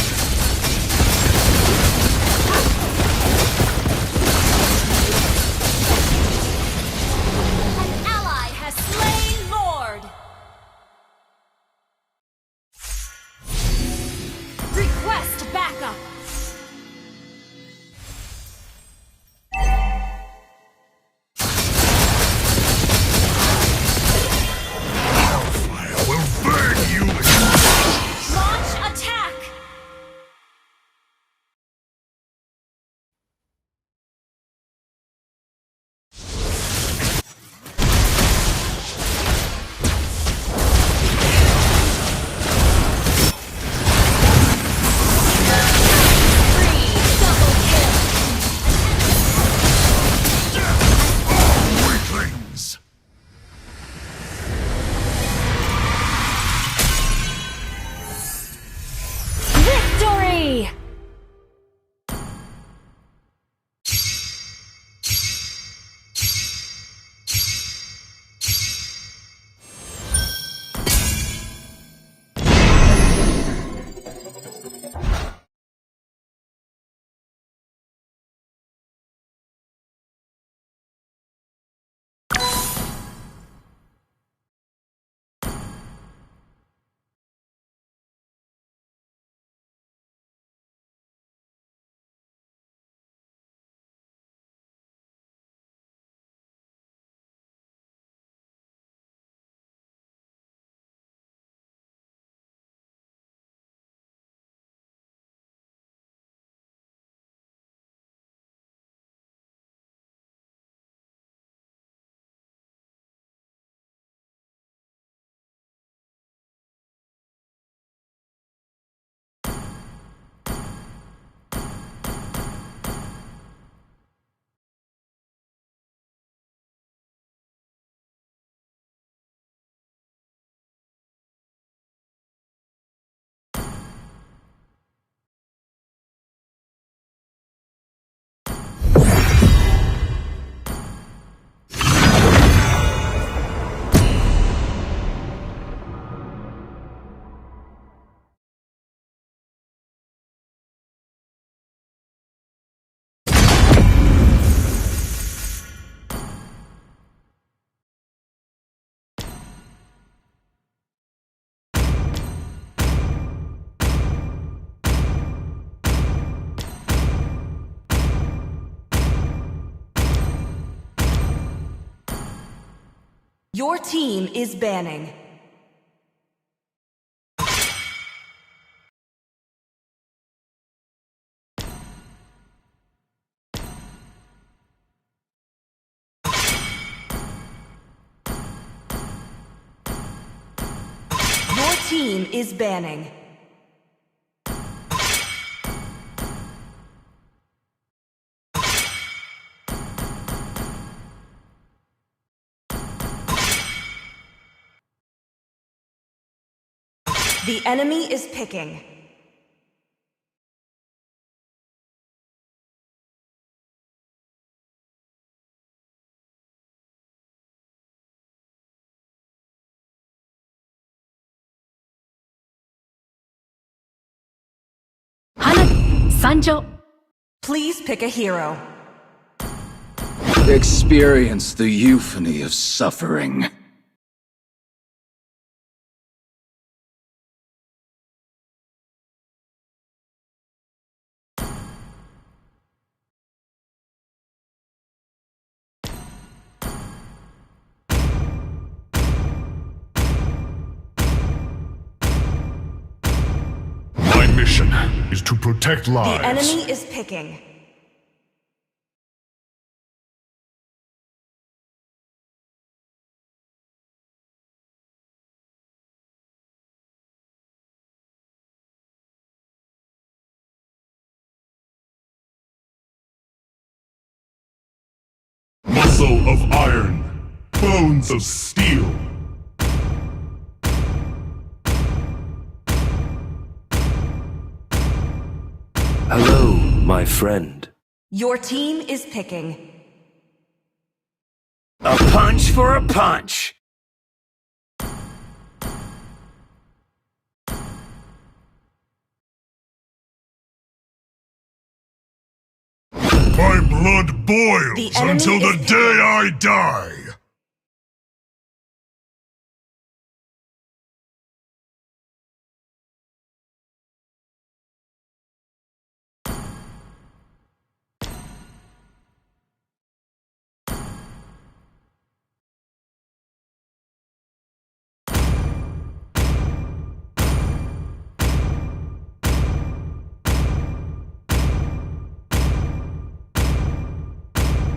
An ally has slain Lord. Request backup. Hellfire will burn you in Launch attack. weaklings. Victory! Your team is banning. Your team is banning. The enemy is picking. Sanjo. Please pick a hero. Experience the euphony of suffering. My mission is to protect lives. The enemy is picking. Muscle of iron, bones of steel. Hello, my friend. Your team is picking. A punch for a punch! My blood boils until the day I die.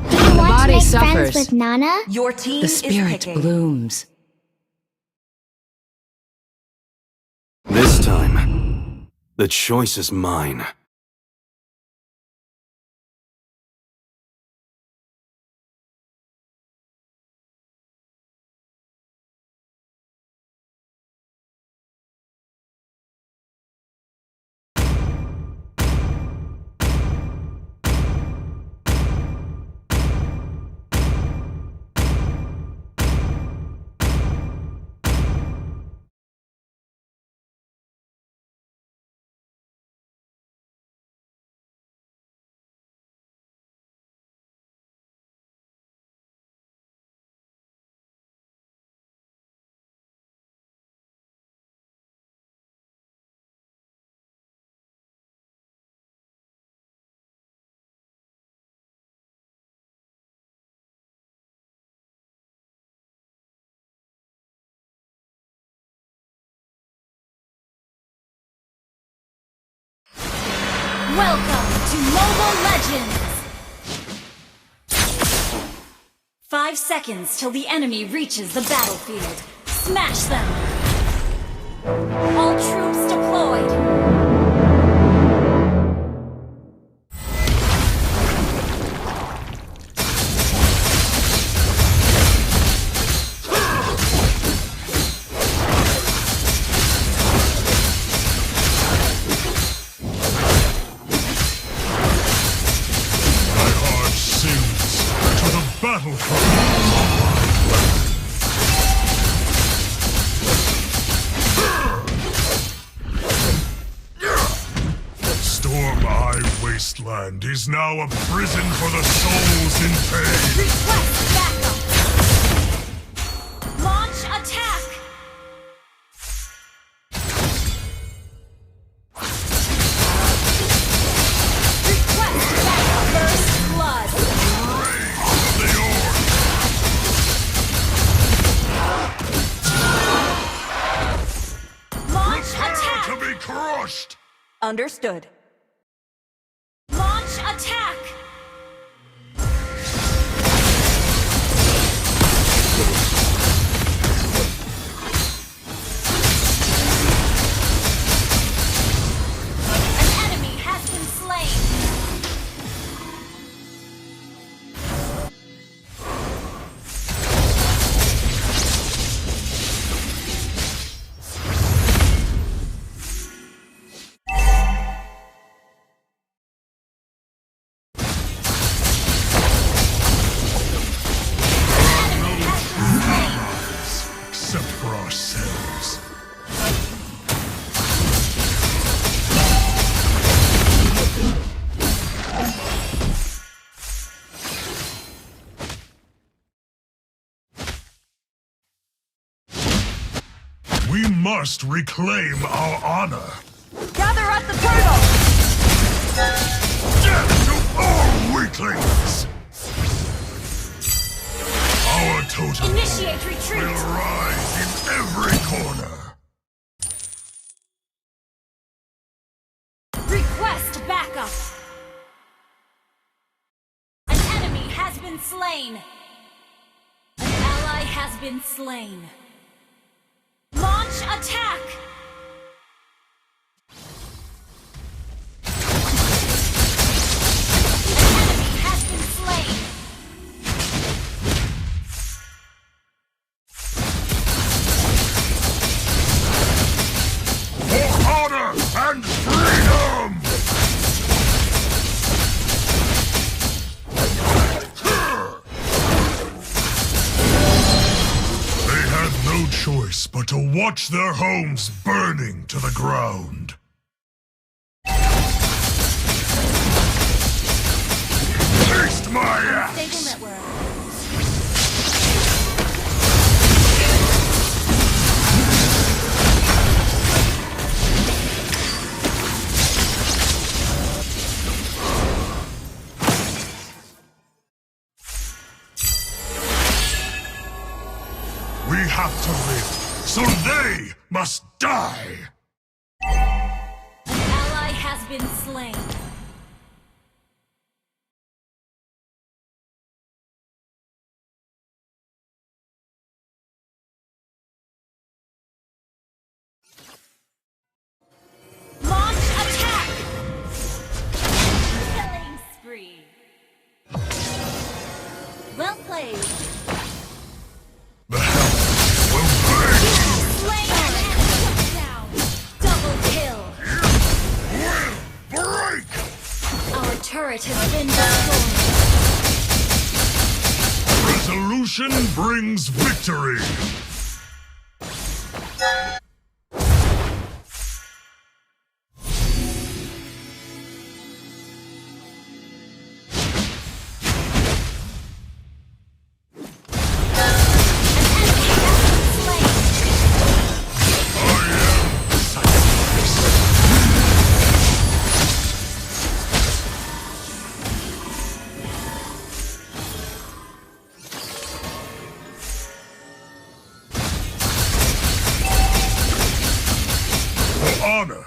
Body Friends suffers. with Nana? Your team The is spirit picking. blooms. This time, the choice is mine. Welcome to Mobile Legends! 5 seconds till the enemy reaches the battlefield. Smash them! All troops deployed! Wasteland is now a prison for the souls in pain. Request backup! Launch attack! Request backup! First blood! The Orc! Launch Prepare attack! to be crushed! Understood. Launch attack! An enemy has been slain! We must reclaim our honor. Gather at the turtle! Death to all weaklings! Our totem Initiate retreat! will rise in every corner. Request backup! An enemy has been slain! An ally has been slain. Launch attack! An enemy has been slain. For honor and freedom! They had no choice but to watch their homes burning to the ground. Taste my axe! Stable network. We have to live, so they must die! An ally has been slain. Launch attack! Killing spree. Well played. The hell will break you! Slain an enemy. Down. Double kill. Will break! Our turret has been destroyed. Resolution brings victory! For honor,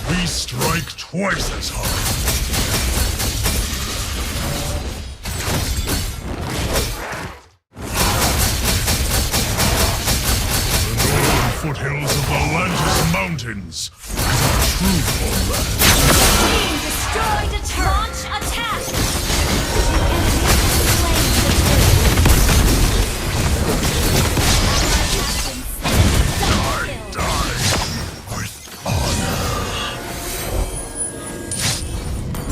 we strike twice as hard. The northern foothills of the Atlantis Mountains is our true homeland. Team destroyed a turret. Launch attack! Die with honor.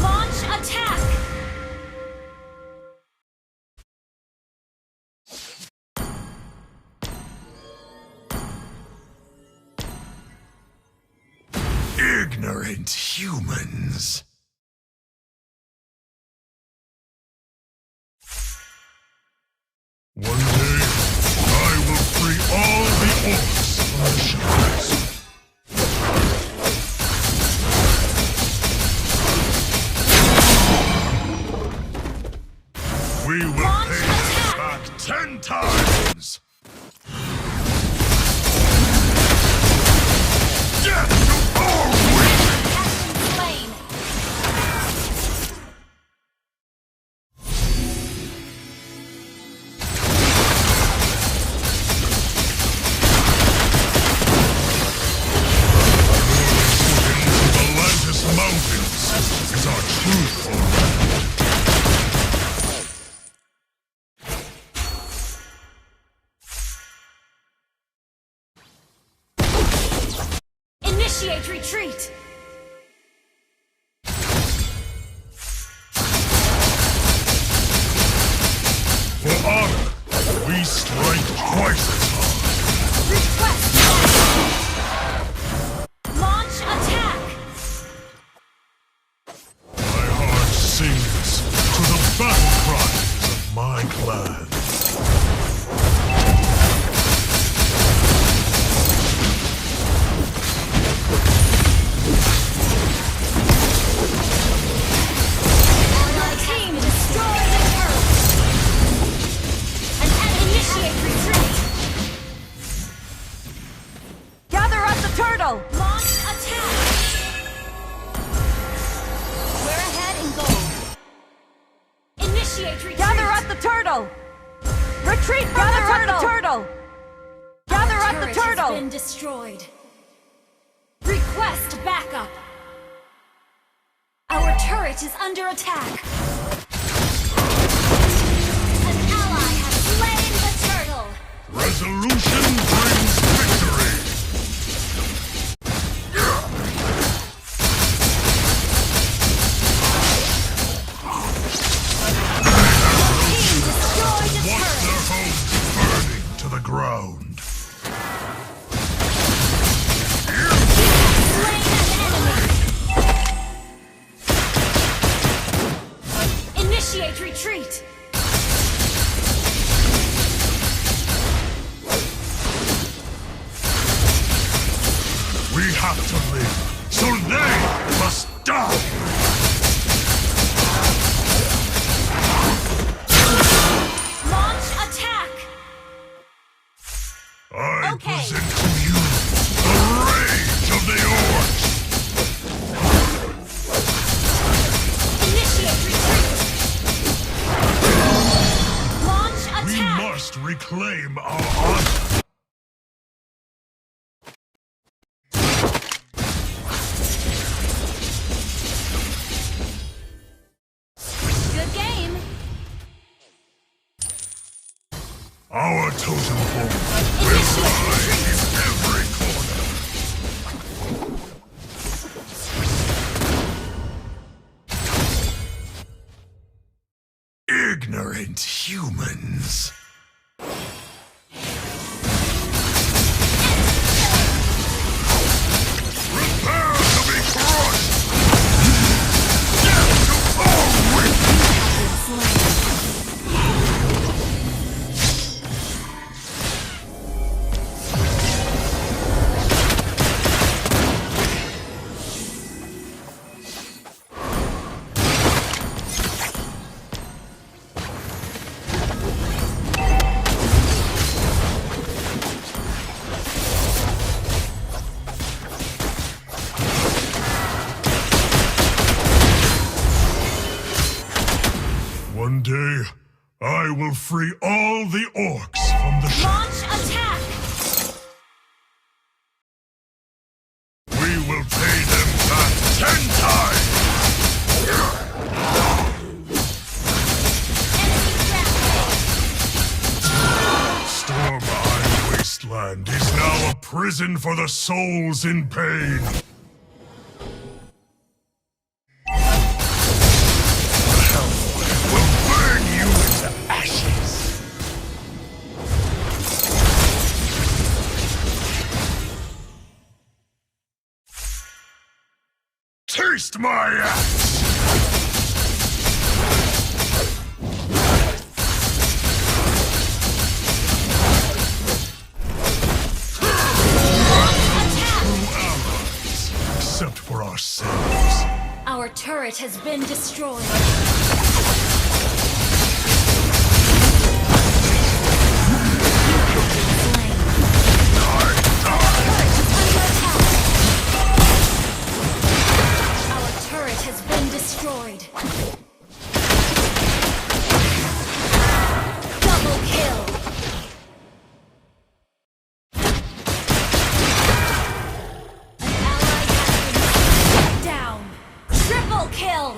Launch attack! Ignorant humans. One day, I will free all the orcs from the shadows. We will pay them back 10 times! Death to all weak! Slain. The Atlantis Mountains is our true homeland. Initiate retreat! For honor, we strike twice as hard. Request launch attack! My heart sings to the battle cries of my clan. turtle! Launch attack! We're ahead in gold. Initiate retreat! Gather at the turtle! Retreat from the turtle! Gather at the turret turtle! has been destroyed. Request backup! Our turret is under attack. An ally has slain the turtle. Resolution brings victory! Destroyed the Watch turret. their homes burning to the ground. Initiate retreat! We have to live, so they must die! Launch attack! I Okay. present to you the rage of the orcs! Initiate retreat! Launch We attack! must reclaim our honor! Good game! Our totem pole will rise in every corner! Ignorant humans! Prepare to be crushed! Death to all weak! One day, I will free all the orcs from the Launch attack! We will pay them back 10 times! Storm-Eye Wasteland is now a prison for the souls in pain. The Hellfire will burn you into ashes. Taste my axe! Except for ourselves. Our turret has been destroyed. Our turret has been destroyed. Double kill. An ally has been down. Triple kill.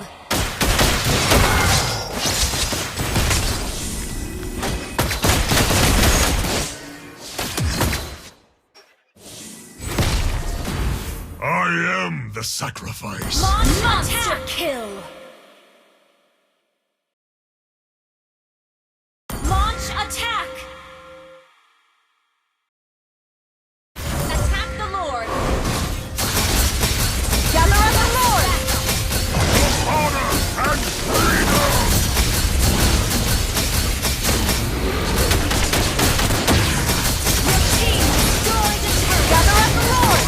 I am the sacrifice. Monster kill. Launch attack. Attack the Lord. Gather at the Lord! Honor and freedom! Your team destroyed the turret. Gather at the Lord!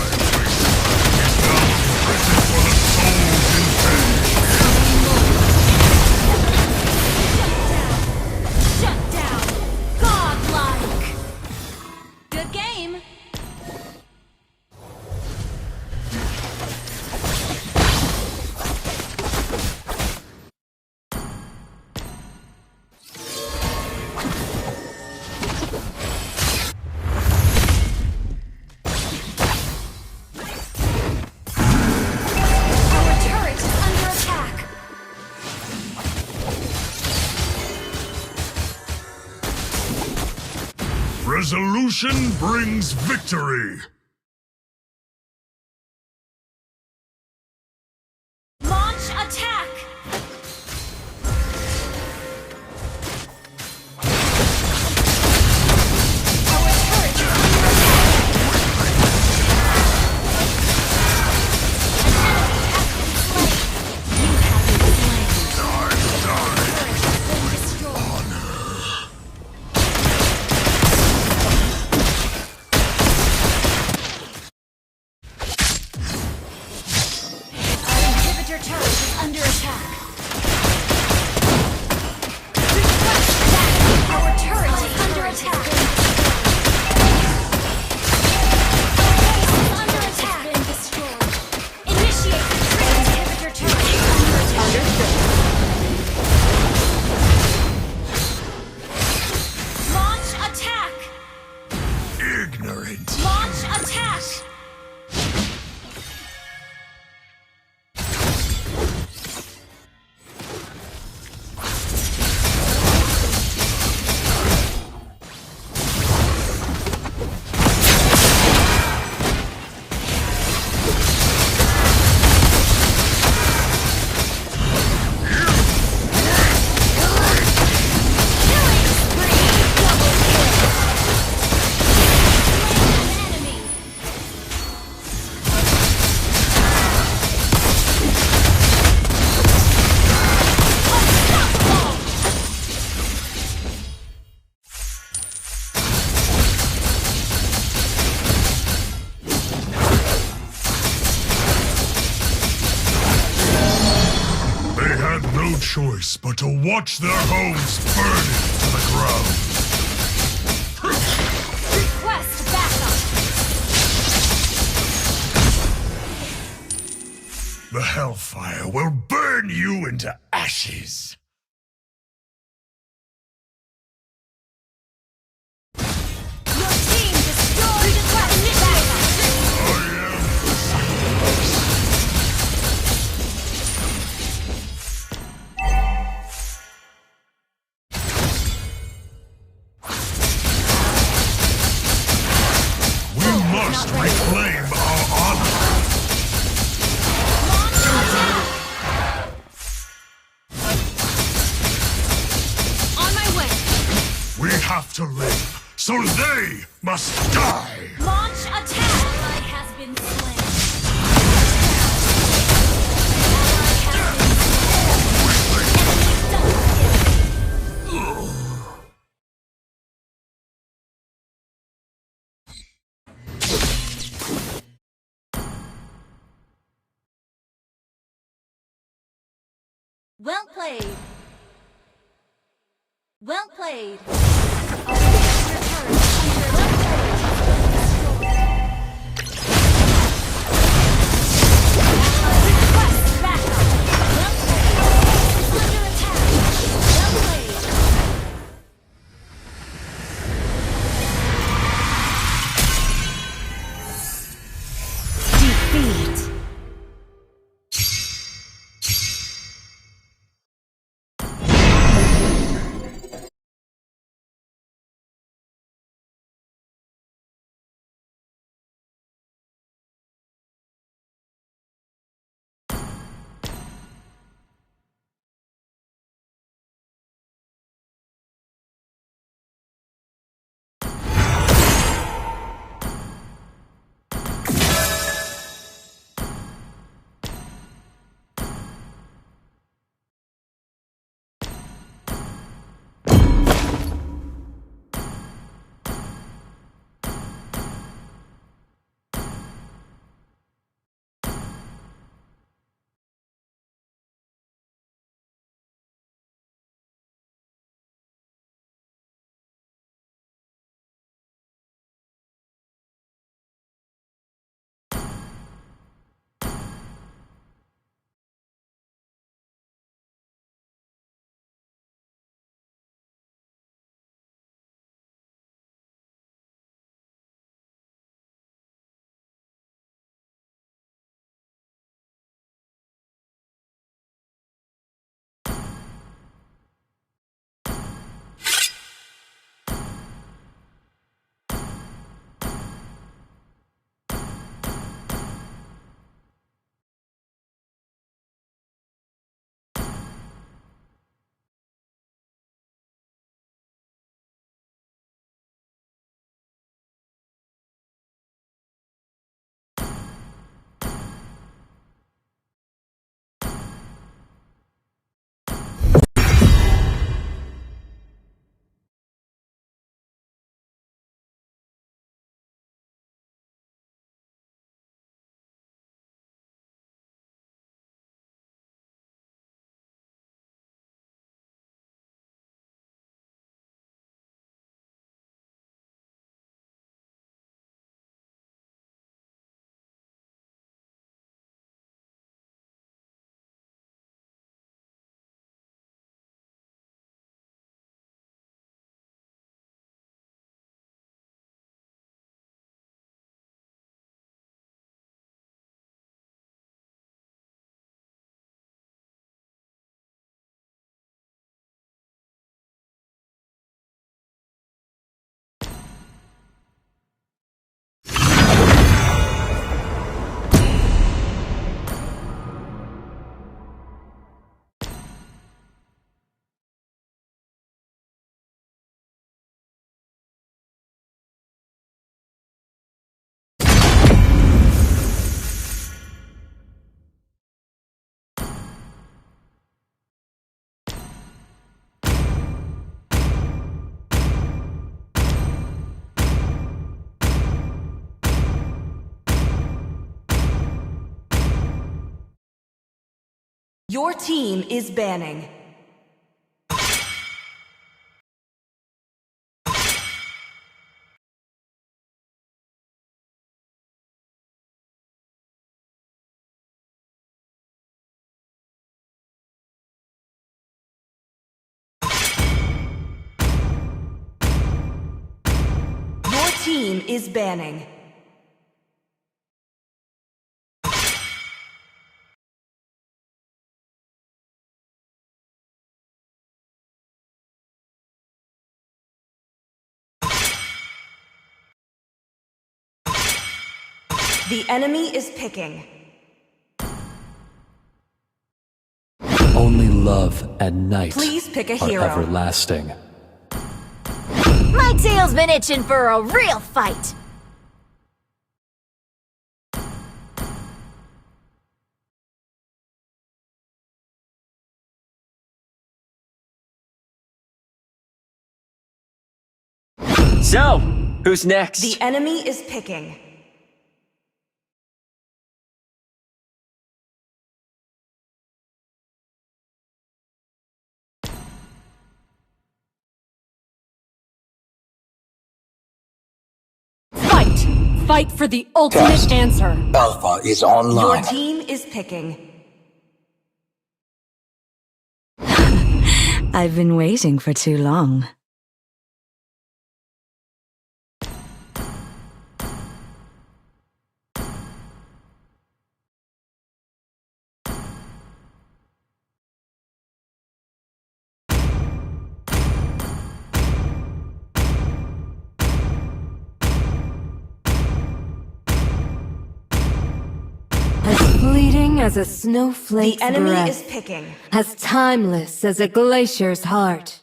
Prison for the souls in pain. Resolution brings victory. Launch attack! Our turret is under Your turret is under attack. Request backup. Our turret is under attack. Our base is under attack. Been destroyed. Initiate retreat. Inhibitor turret is under attack. Launch attack. Ignorant. Launch attack. No choice but to watch their homes burn to the ground. Request backup. The hellfire will burn you into ashes. Your team destroyed the backup. Must reclaim our honor. On my way. We have to live, so they must die. Launch attack. Ally has been slain. Well played. Well played. Request backup. Well played. Under attack. Well played. Defeat. Your team is banning. Your team is banning. The enemy is picking. Only love and night Please pick a are hero. everlasting. My tail's been itching for a real fight. So, who's next? The enemy is picking. Fight! Fight for the ultimate answer. Alpha is online. Your team is picking. I've been waiting for too long. As fleeting as a snowflake's The enemy breath, is picking. as timeless as a glacier's heart.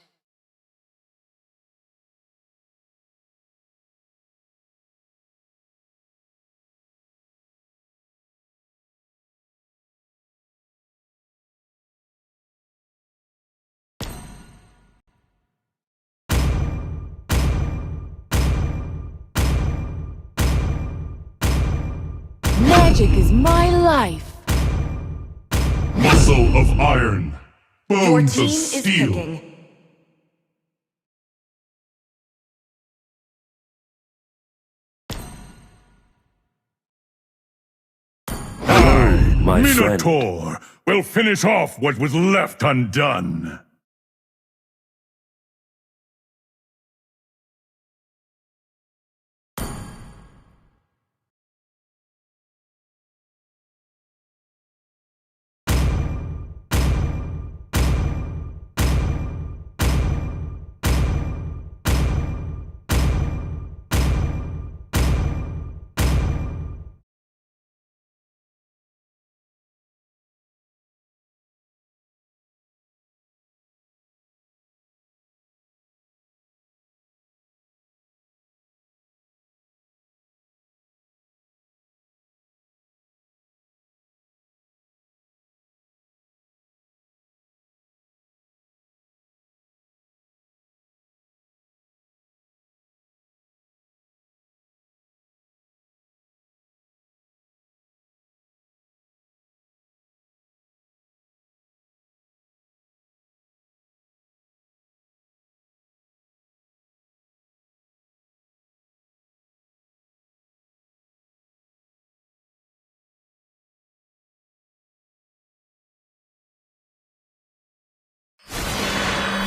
Magic is my life. Muscle of iron, Your bones team of is steel. picking. I, my Minotaur, will finish off what was left undone.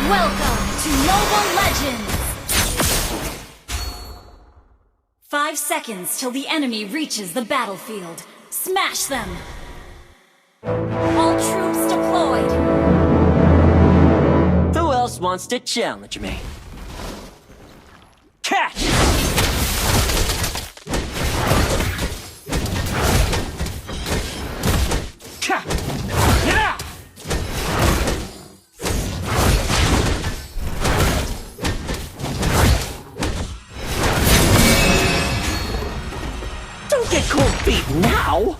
Welcome to Mobile Legends! 5 seconds till the enemy reaches the battlefield. Smash them! All troops deployed! Who else wants to challenge me? Catch! Don't get cold feet now!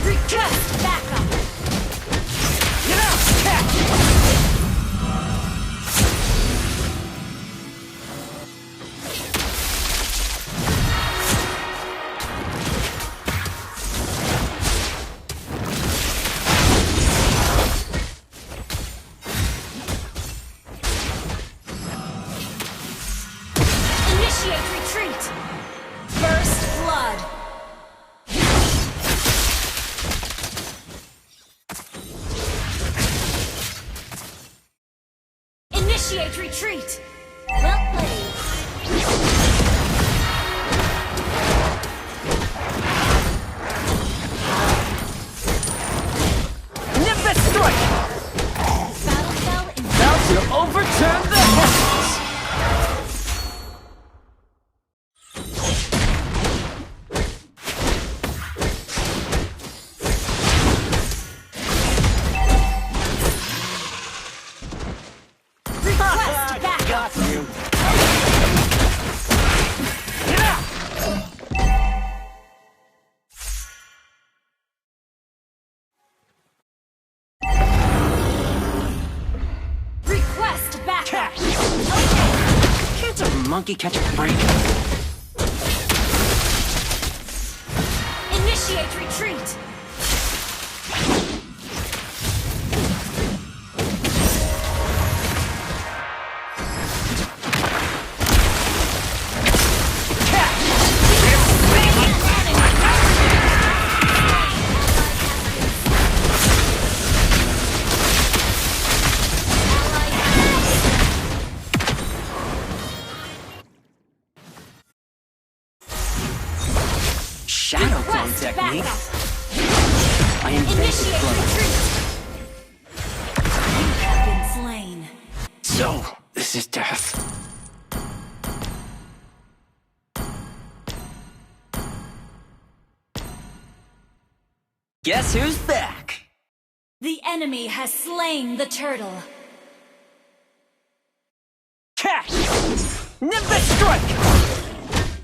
Request backup! Get out! Catch! retreat. Well played. Nimbus strike! Battle fell in About to overturn the heavens! request backup. Got you. Request backup. Can't a monkey catch a break? Initiate retreat. Shadow clone Request technique. backup. I invented Initiate clone. retreat. You have been slain. So, this is death. Guess who's back? The enemy has slain the turtle. Catch! Nimbus strike!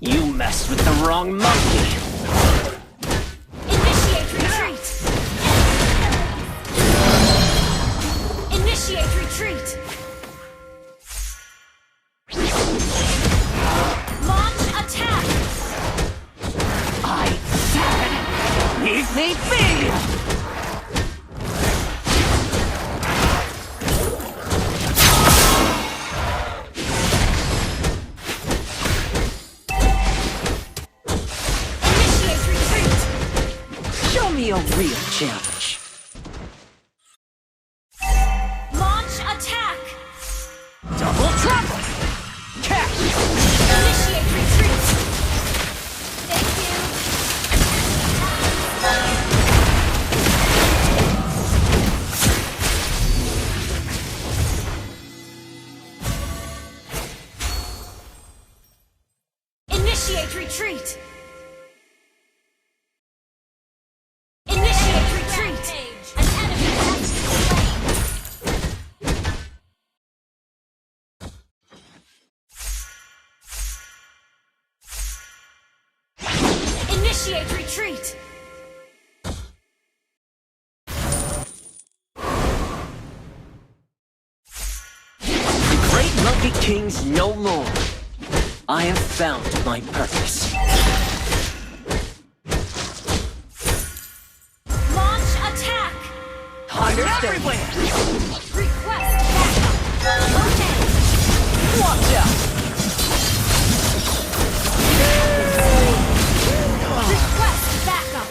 You messed with the wrong monkey. Initiate retreat. Initiate retreat. Launch attack. I said, leave me be! Initiate retreat. Show me a real challenge. Launch attack. Double trouble! Catch! Initiate retreat. Thank you. Initiate retreat. Initiate retreat. An enemy has been slain. Initiate retreat. The great monkey king's no more. I have found my purpose. Launch attack. Hunters everywhere! Request backup. Okay. Watch out! Request backup.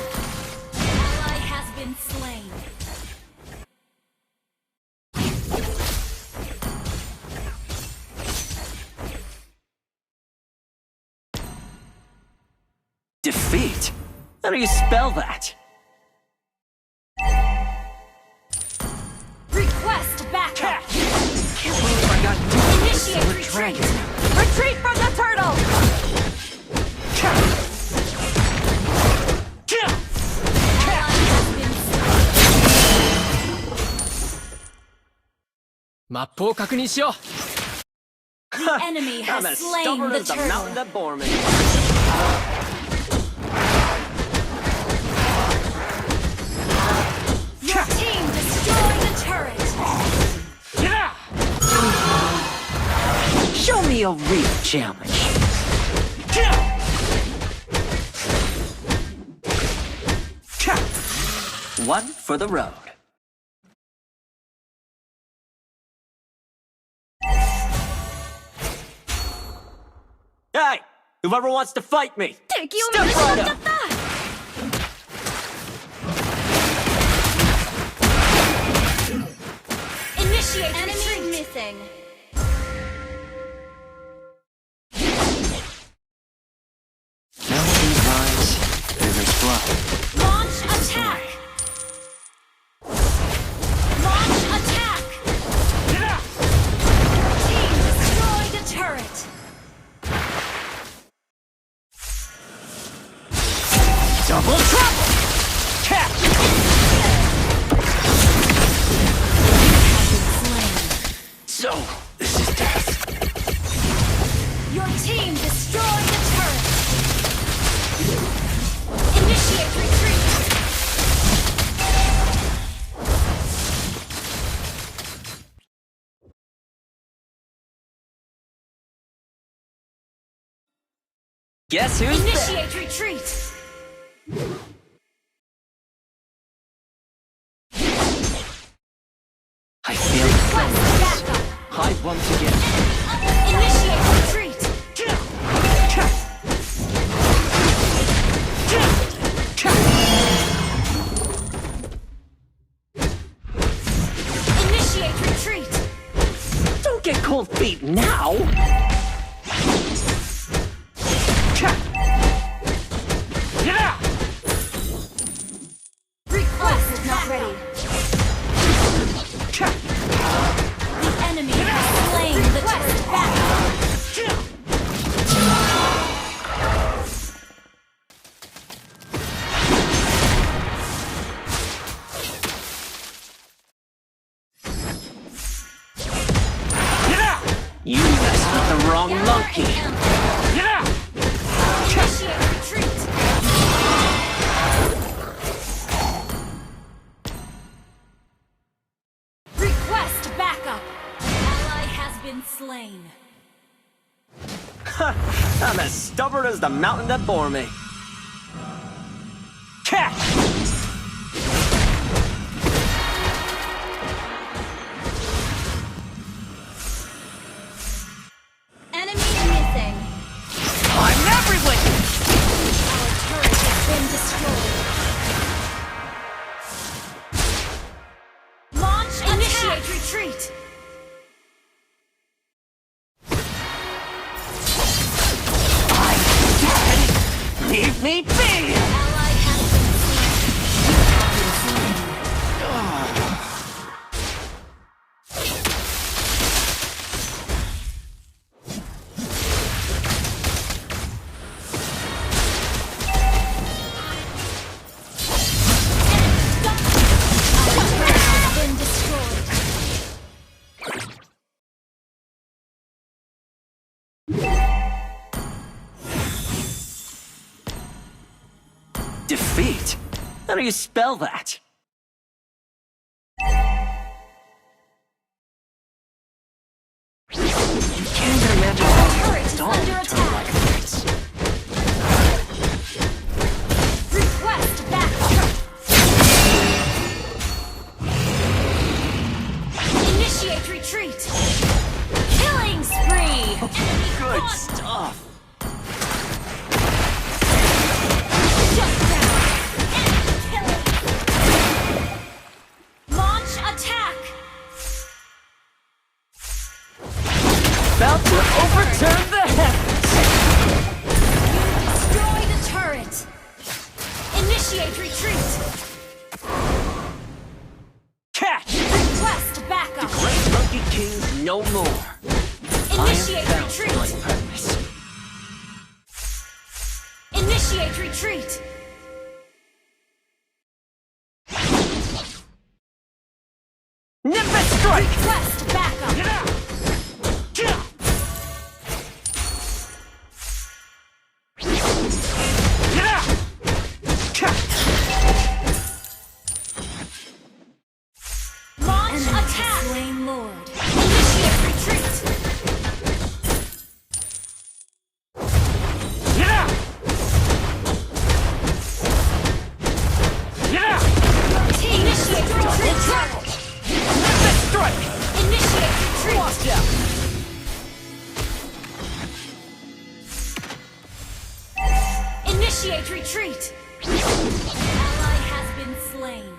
Ally has been slain. Defeat? How do you spell that? Request backup. Can't believe I got duped by the Initiate silver retreat. dragon. Retreat from the turtle! Ally has been slain. マップを確認しよう。 The enemy I'm has as slain stubborn the as the mountain turtle. that bore me. Your team destroyed the turret. Show me a real challenge. One for the road. Hey! Whoever wants to fight me! 敵を見Step 失っ right ちゃ up! った Initiate enemy missing. Mountains rise, rivers flow. Launch attack! Launch attack! Team destroyed a turret! Double trouble! Catch! So, this is death. Your team destroyed the turret! Initiate retreat! Guess who's Initiate retreat! I feel Request backup! I want to get... Initiate retreat! Initiate retreat! Don't get cold feet now! Request is not ready. The enemy has slain the turret backup. You messed with the wrong monkey! Initiate retreat! Request backup! Ally has been slain. I'm as stubborn as the mountain that bore me. Catch! Enemy missing. I'm everywhere! Our turret has been destroyed. Launch initiate retreat. Leave me be! Ally has been destroyed. Defeat? How do you spell that? You can't imagine how Turret is dawn under turned attack. like this. Request backup. Initiate retreat. Killing spree. Enemy Good gone. stuff. Shut down. Enemy killing. Launch attack. About to overturn the heavens. Destroy the turret. Initiate retreat. Catch! Request backup. Great Monkey Kings no more. Initiate I have retreat. found my purpose. Initiate retreat. Nimbus strike! Request backup. Launch attack. Slain Lord. Initiate retreat. Team initiate retreat. Nimbus strike! Initiate retreat. Watch out! Initiate retreat. Ally has been slain.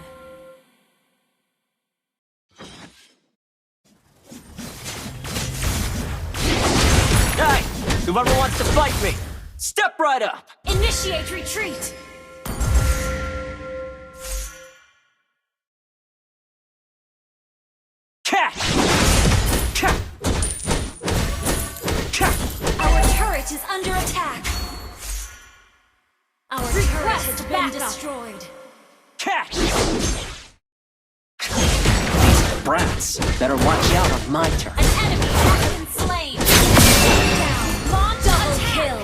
Whoever wants to fight me, step right up! Initiate retreat! Catch! Our turret is under attack! Our turret has been destroyed! Catch! These brats better watch out on my turn. An enemy has been slain! Down! Launch double kill!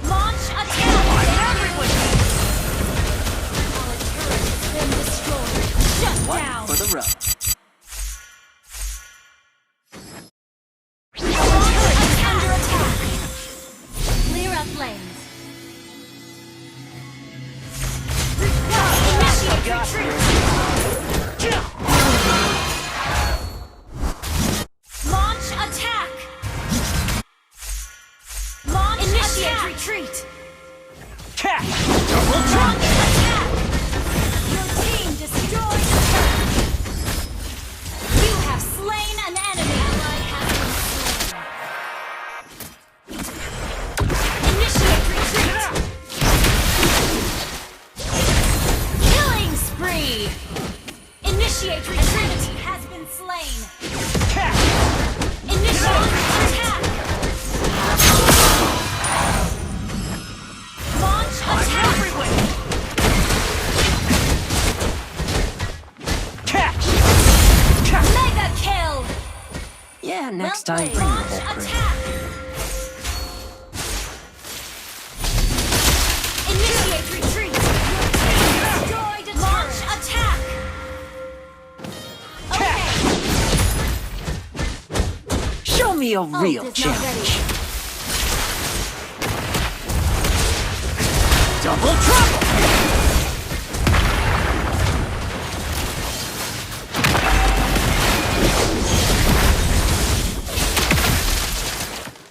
Launch attack! Our turret has been destroyed! Shut down! For the road. Our turret is under attack! Clear up lanes. Initiate retreat! Launch attack! Launch initiate retreat! Catch! Double launch attack! Your team destroyed the turret! You have slain an enemy! Ally has been slain! Initiate retreat! Killing spree! Initiate retreat! Has been slain! Initiate attack! Launch attack! Catch! Mega kill! Yeah, next Well time played. bring the Launch whole crew. attack! Initiate retreat! Your team destroyed a launch attack! Okay! Show me a real Ult is not challenge. Double trouble!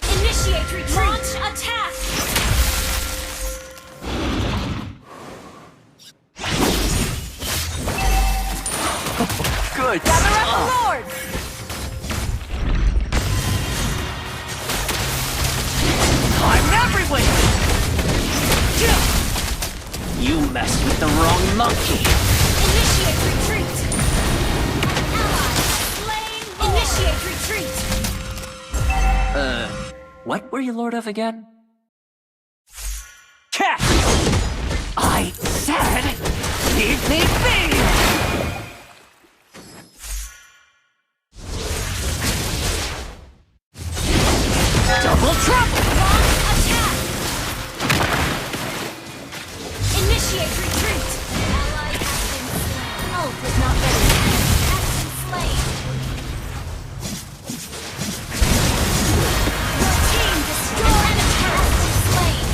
Initiate retreat! Launch attack! Good Gather up the stuff. lords! I'm everywhere! You messed with the wrong monkey. Initiate retreat! An ally slain! Initiate retreat! What were you lord of again? Catch! I said, leave me be! Double trouble! Launch attack! Initiate retreat! Ally has been slain. Ult is not ready. Has been slain. Your team destroyed a turret. Has been slain.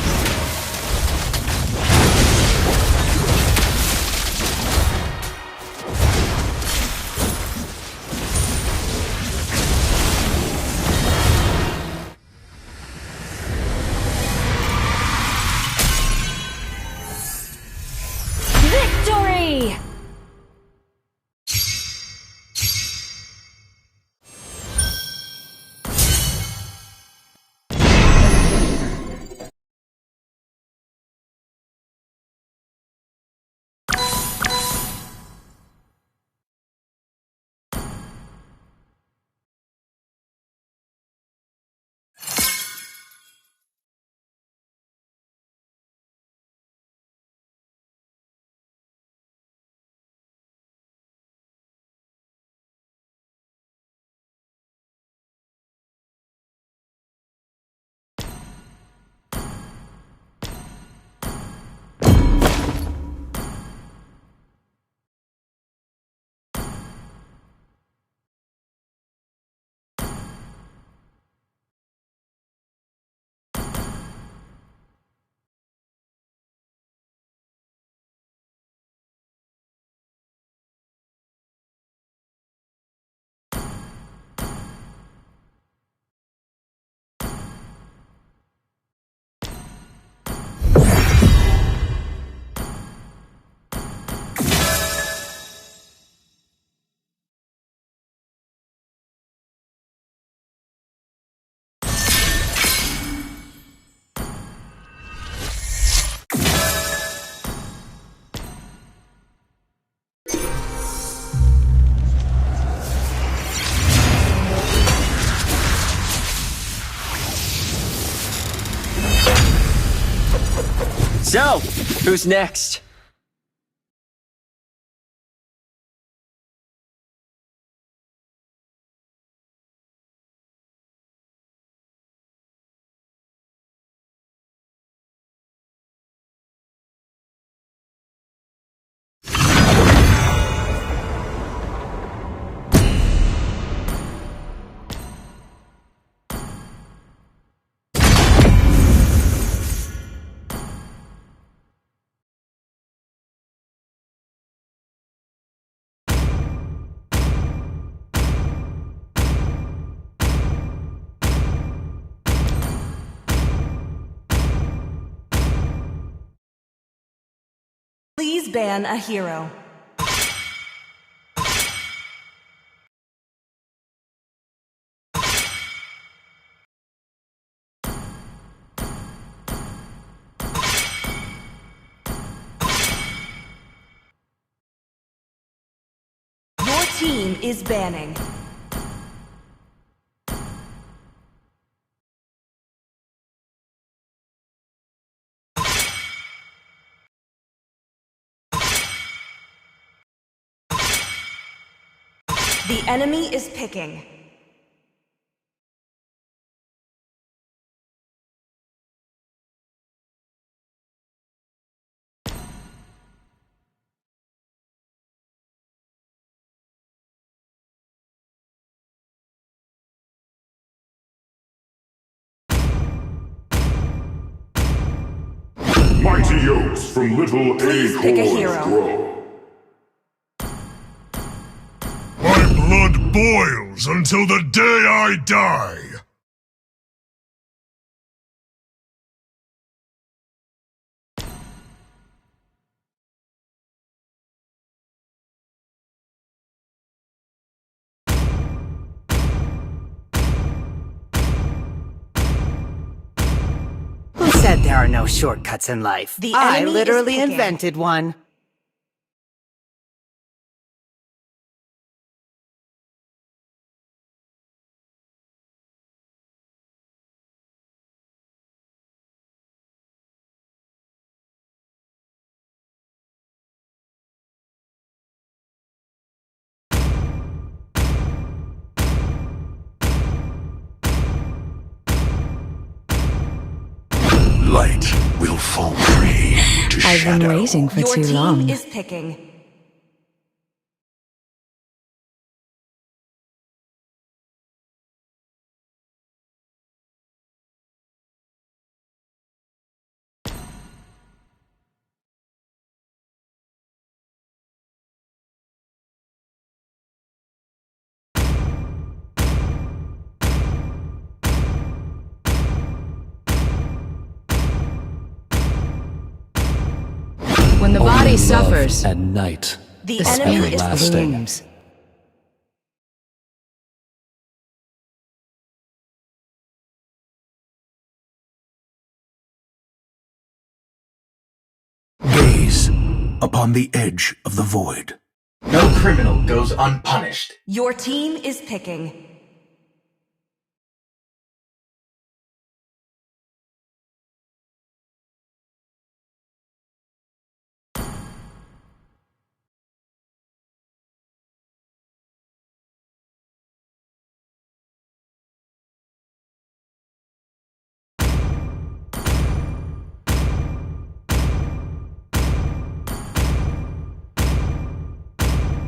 So, who's next? Please ban a hero. Your team is banning. The enemy is picking. Mighty oaks from little Please pick a acorns hero. grow. My blood boils until the day I die. Who said there are no shortcuts in life? The I enemy literally is picking. invented one. Light will fall free to I've shadow. been waiting for Your too team long. is picking. When the Only body love suffers, at night. The the enemy spirit is everlasting. blooms. Gaze upon the edge of the void. No criminal goes unpunished. Your team is picking.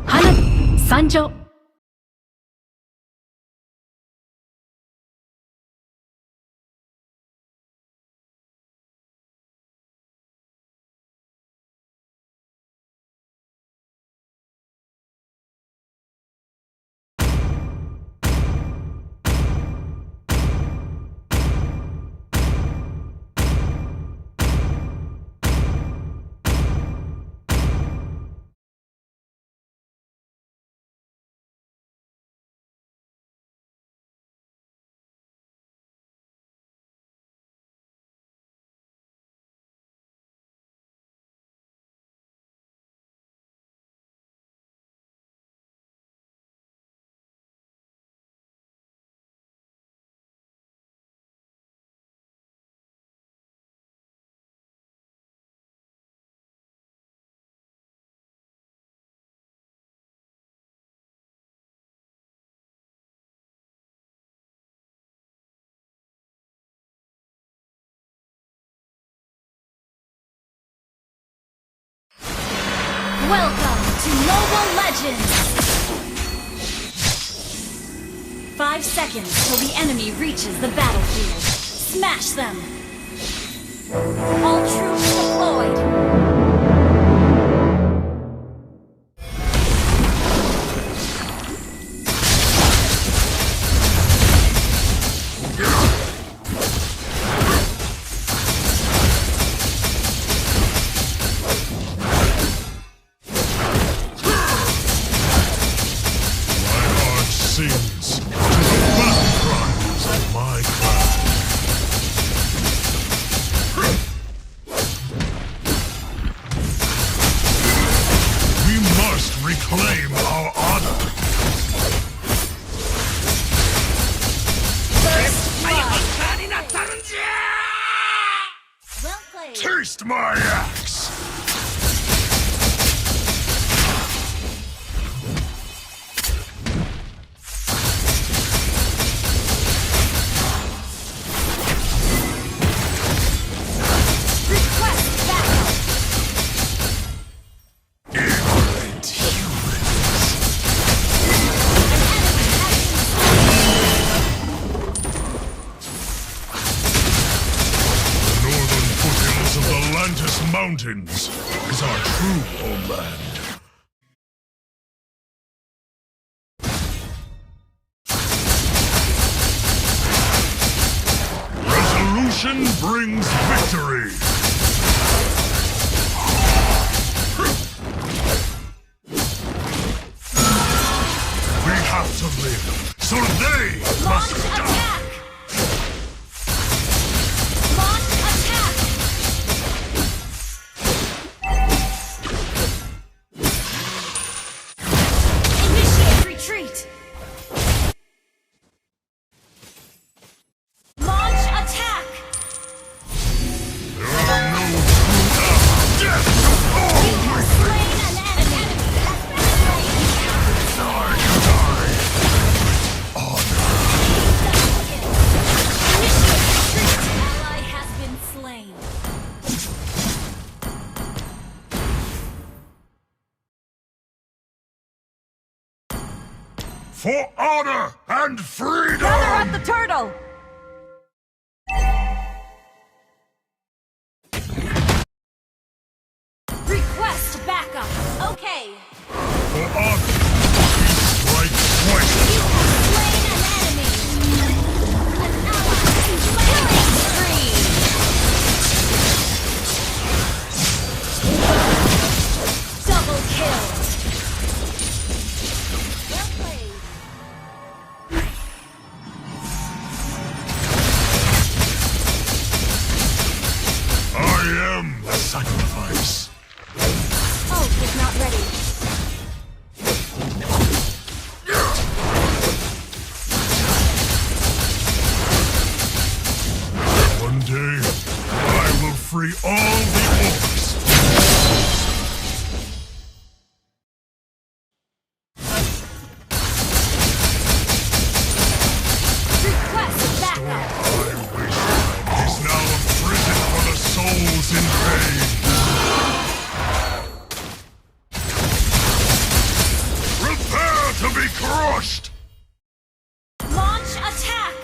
Hana, Sanjo, Welcome to Mobile Legends! 5 seconds till the enemy reaches the battlefield. Smash them! All troops deployed! Sings to the battle cries of my clan. We must reclaim our honor. Well played! Taste my axe! Mountains is our true homeland. Resolution brings victory. We have to live, so they must die. For honor and freedom! Gather up the turtle! Request backup! Okay! For honor, we strike twice! You have slain an enemy! An ally! Killing spree! Double kill! I am the sacrifice. Ult is not ready. One day, I will free all the orcs. Request backup! My wasteland is now a prison for the souls in pain. Prepare to be crushed! Launch attack!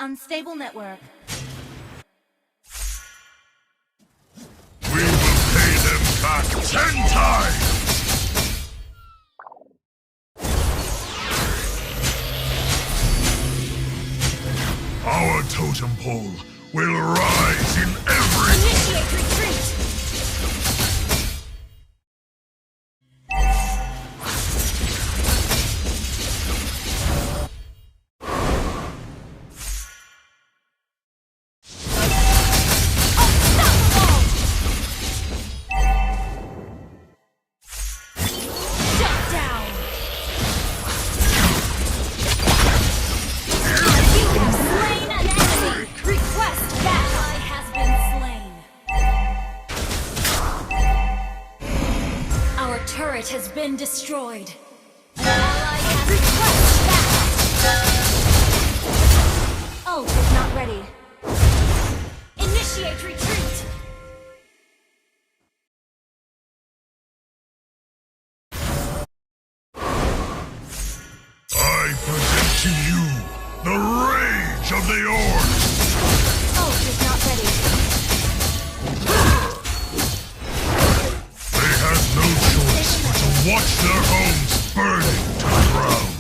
Unstable network. We will pay them back 10 times! Our totem pole will rise in every... Initiate retreat! Has been destroyed. An ally has request backup. Ult ready. Initiate retreat. I present to you the rage of the orcs! Ult is not ready. They had no choice but to watch their homes burning to the ground.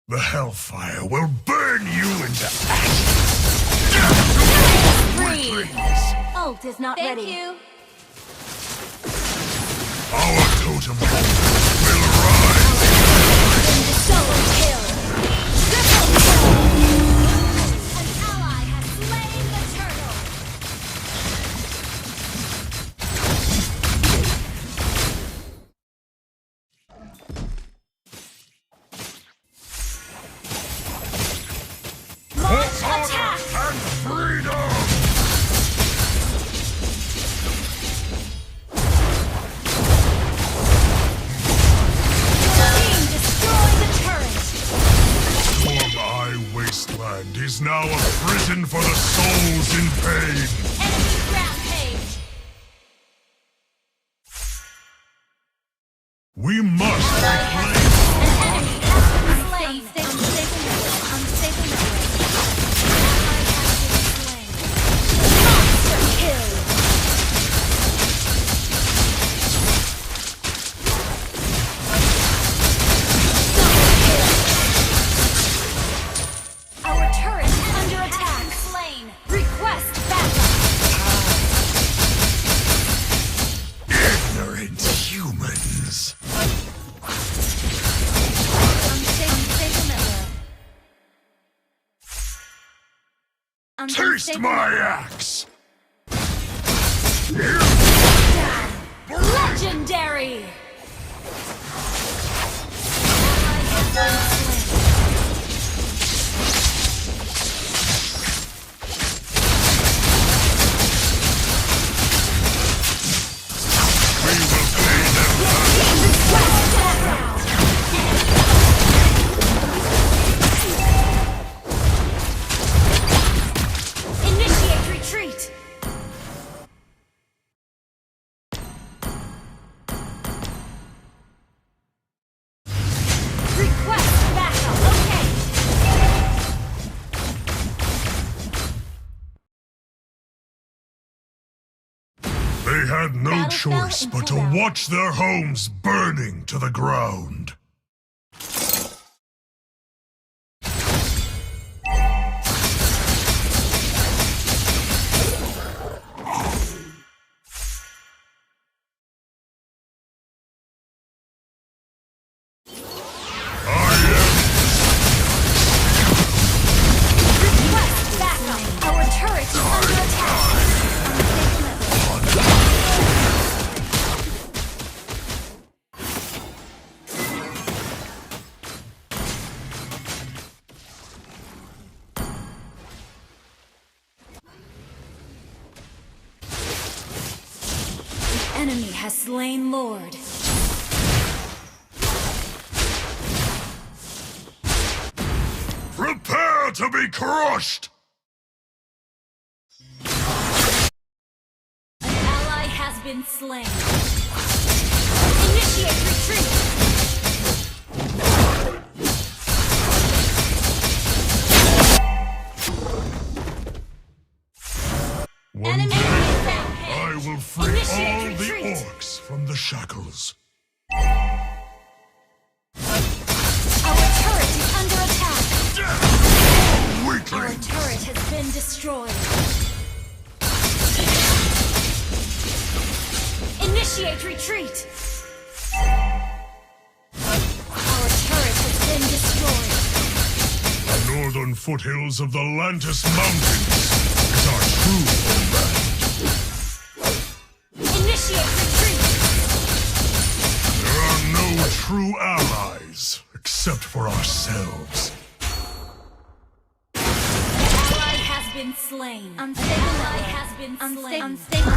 The hellfire will burn you into ashes! Ult is not ready. Thank you. Our totem pole will rise! Double kill. Triple kill. An ally has slain the turtle. Launch attack. And freedom! Team destroy the turret. Storm-Eye Wasteland is now a prison for the souls in pain. Enemy rampage. We must reclaim. Enemy has been slain. Unstable network. Unstable network. Ally has been slain. Monster kill. Our turret is under attack. Slain. Request backup. Ignorant humans. Unstable network. Taste my axe! Legendary. Ally has been slain. We will pay them Initiate retreat. Request backup. Okay. They had no Battle choice spell but to until now. watch their homes burning to the ground. Request backup. Our turret is under attack. The enemy has slain Lord. Prepare to be crushed! An ally has been slain. Initiate retreat. One Enemy day, rampage. I will free Initiate all retreat. the orcs from the shackles. Our turret is under attack. Our Weaklings! turret has been destroyed. Initiate retreat. Our turret has been destroyed. The northern foothills of the Lantis Mountains is our true homeland. Initiate retreat. There are no true allies except for ourselves. Ally has been slain. Unstable ally has been slain. Unstable.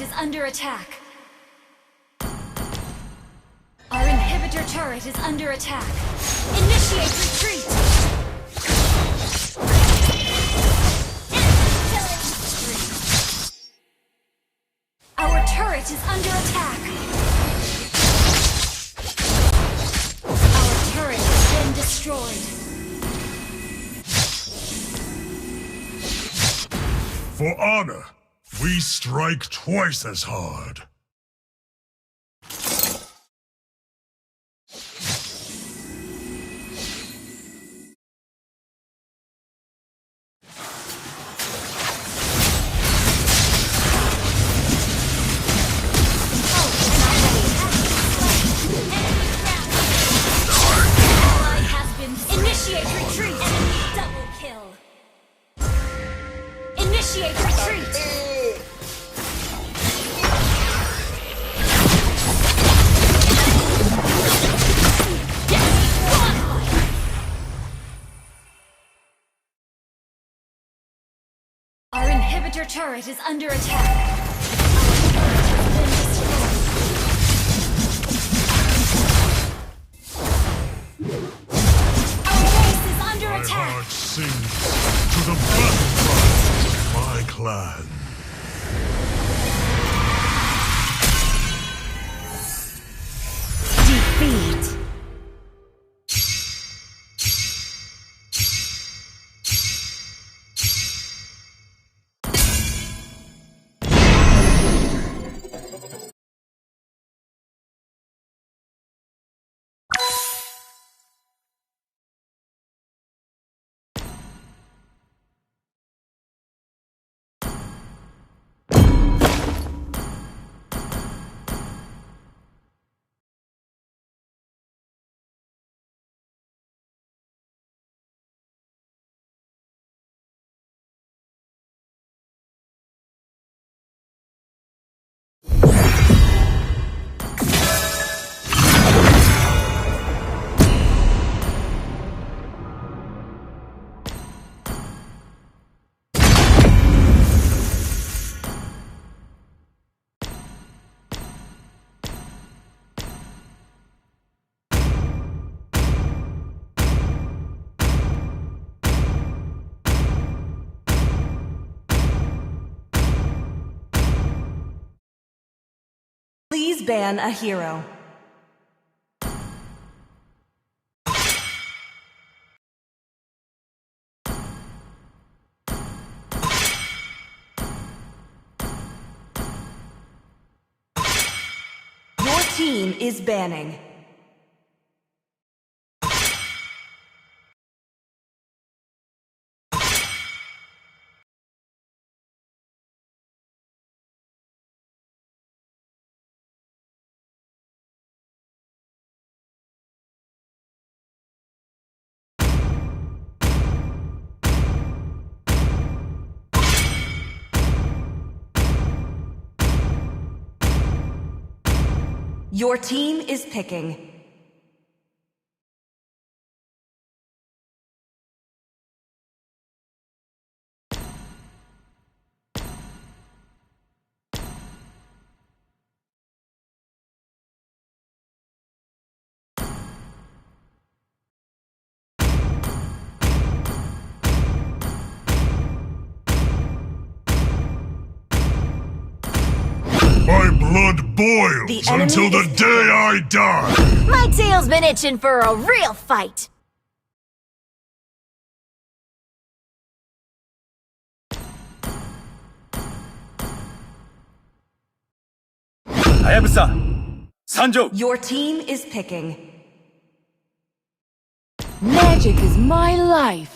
is under attack. Our inhibitor turret is under attack. Initiate retreat! Killing spree. Our turret is under attack. Our turret has been destroyed. For honor, we strike twice as hard. Initiate retreat! Enemy double kill! Initiate retreat! Our inhibitor turret is under attack. My heart sings to the battle cry of my clan. Defeat. Please ban a hero. Your team is banning. Your team is picking. My blood boils until the day I die! My tail's been itching for a real fight! Hayabusa, Sanjo! Your team is picking. Magic is my life.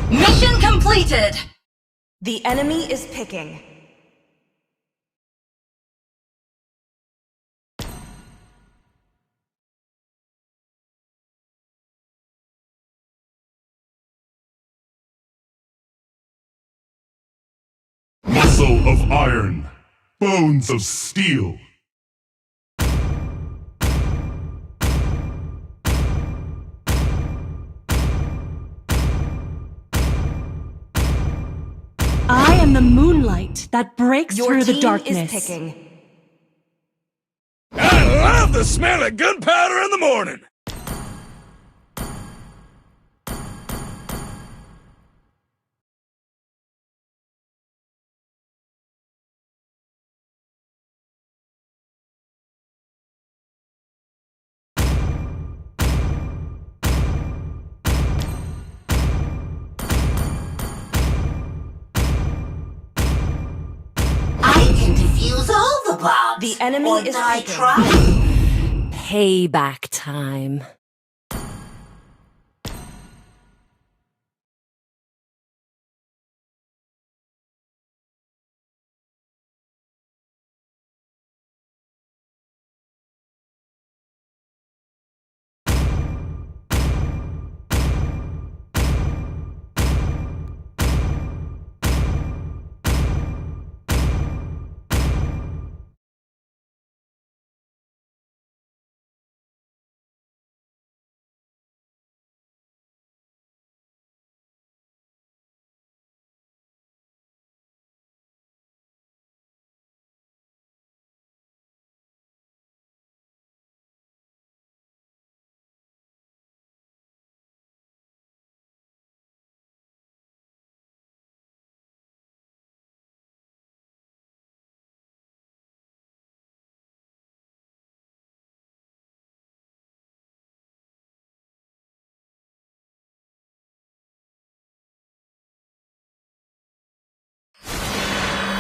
Mission completed! The enemy is picking. Muscle of iron, bones of steel. I am the moonlight that breaks through the Your darkness. team is picking. I love the smell of gunpowder in the morning! I can defuse all the bombs. The enemy is trying. Payback time.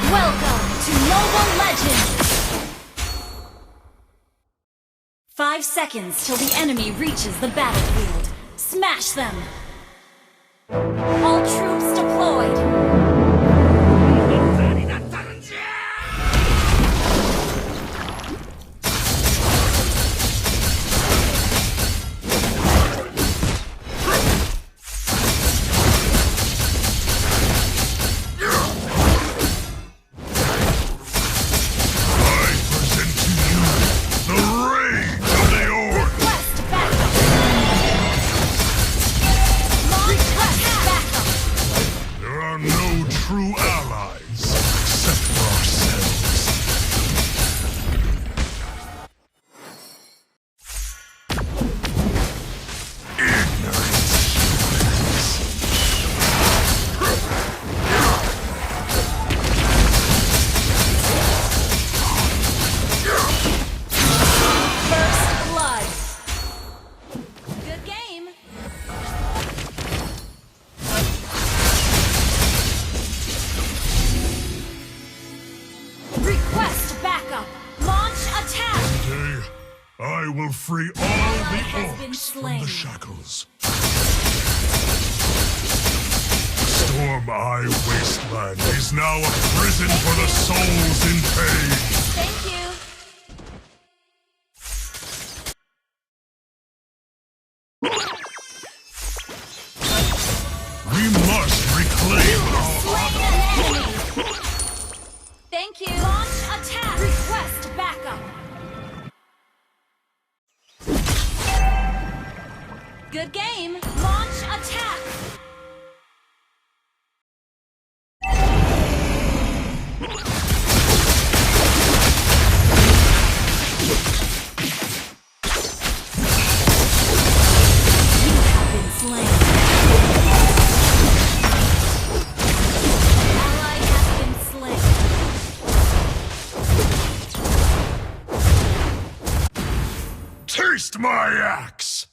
Welcome to Mobile Legends! 5 seconds till the enemy reaches the battlefield. Smash them! All troops deployed! True allies, except for ourselves. First blood. Good game. Request backup. Launch attack. Today, I will free all the orcs from the shackles. Storm-Eye Wasteland is now a prison for the souls in pain. Thank you. We must reclaim our honor. Thank you. Launch attack. Request backup. Good game. Launch attack. You have been slain. Ally has been slain. Taste my axe!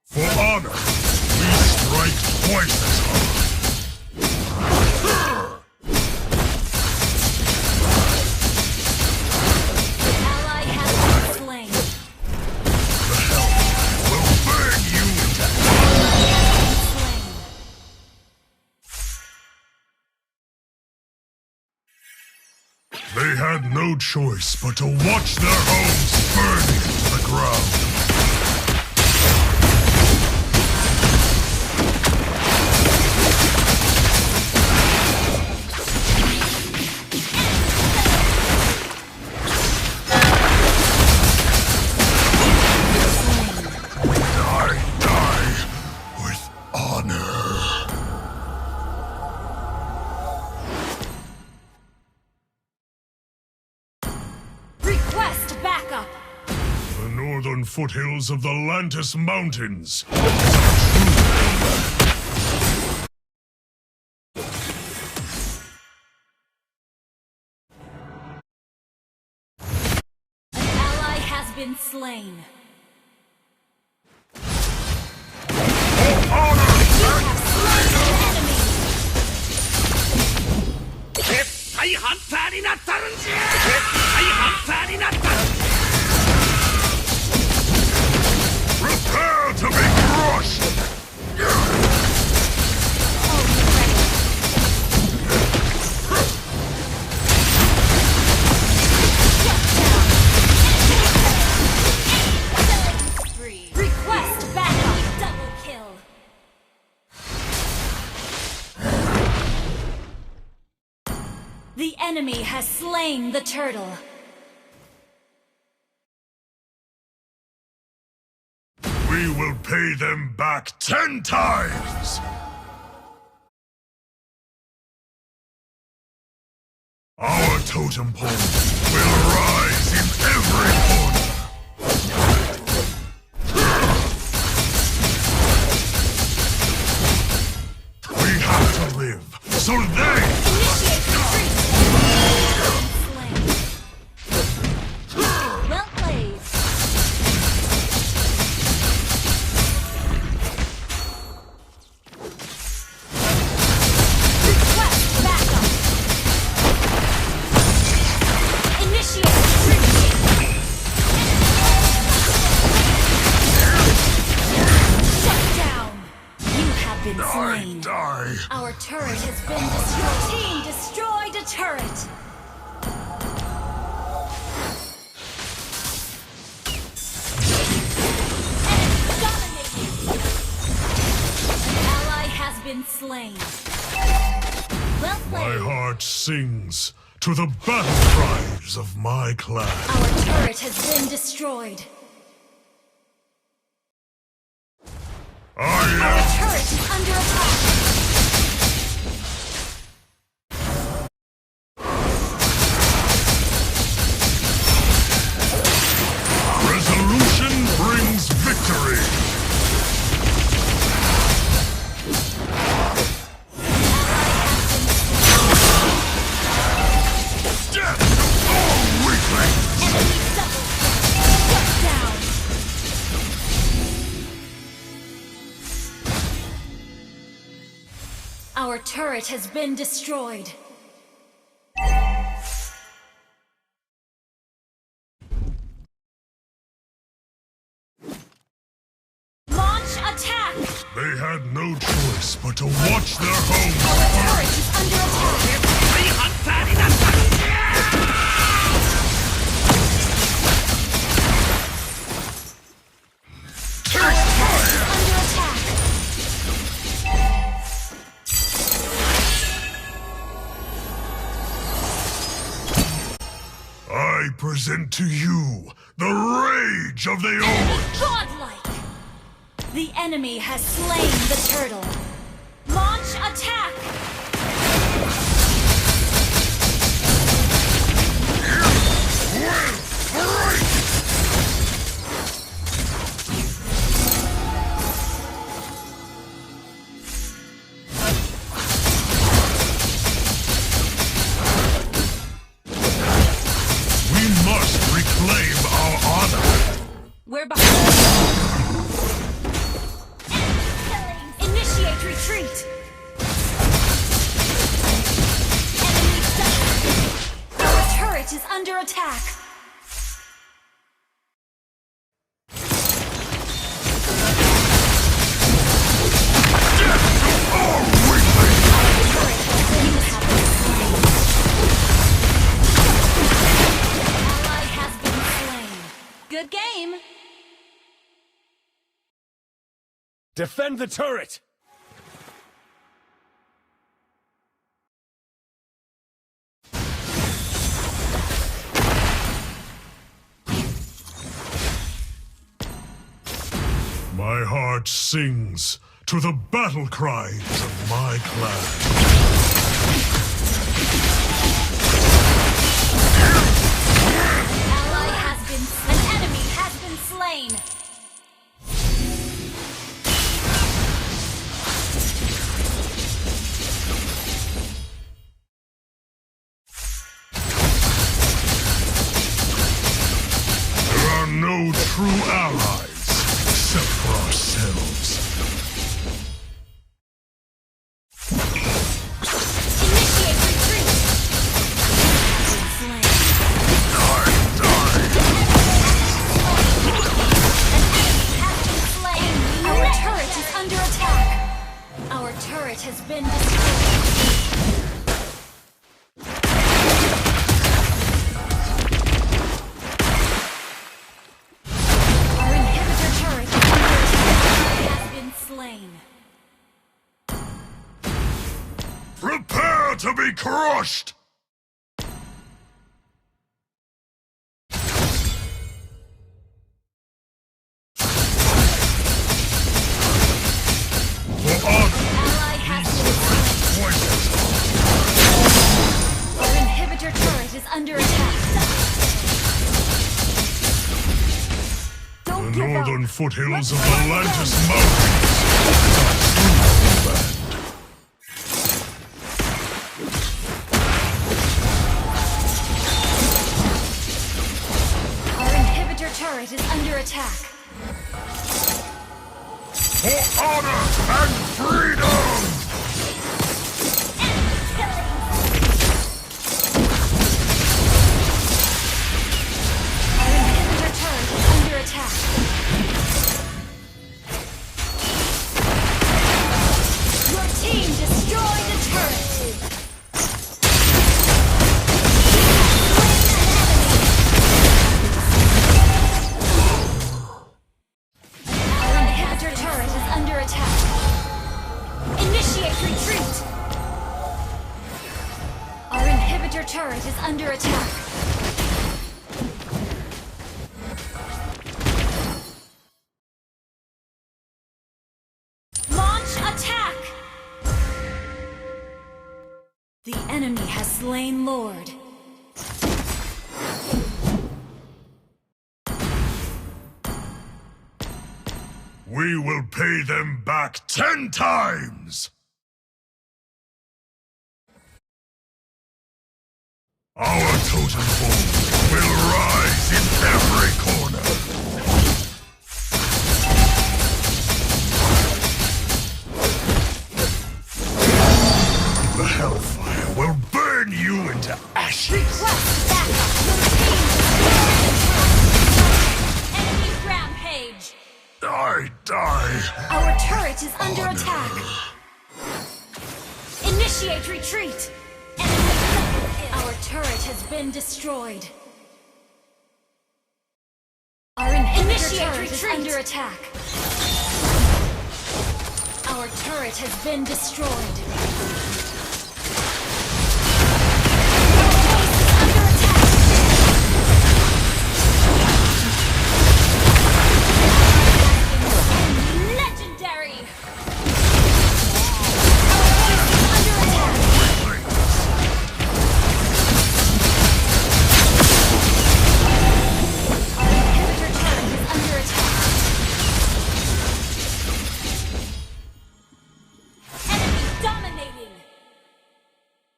For honor, we strike twice as hard. Ally has been slain. The help will burn you into Slain. They had no choice but to watch their homes burning to the ground. western foothills of the Lantis Mountains. An ally has been slain. Prepare to be crushed! Request backup. Double kill. The enemy has slain the turtle. We will pay them back 10 times! Our totem pole will rise in every corner! We have to live, so they... Well played. Request backup. Initiate retreat. Shut down. You have been slain. Die. Our turret has been destroyed. Team destroyed a turret. Been slain. Well My played. heart sings to the battle cries of my clan. Our turret has been destroyed. Our turret is under attack. Resolution brings victory. Our turret has been destroyed. Launch attack! They had no choice but to watch their homes Our turret is under attack. I present to you the rage of the Old. Godlike! The enemy has slain the turtle. Launch attack! We must reclaim our honor. We're behind. Initiate retreat. Enemy double. Our turret is under attack. Ally has been slain. Good game. Defend the turret! My heart sings to the battle cries of my clan. Ally has been. An enemy has been slain. Our inhibitor turret has been slain. Prepare to be crushed! Ally has been slain. Our inhibitor turret is under attack. The northern foothills of the Atlantis Mountains. Our inhibitor turret is under attack. For honor and freedom! Our inhibitor turret is under attack. Your team destroyed a turret. Our inhibitor turret is under attack. Initiate retreat. Our inhibitor turret is under attack. Launch attack! The enemy has slain Lord. We will pay them back 10 times! Our totem pole will rise in every corner! The hellfire will burn you into ashes! Request backup! Enemy rampage! I die! Our turret is under attack. Initiate retreat! Our turret has been destroyed. Our inhibitor turret is under attack. Our turret has been destroyed. Legendary!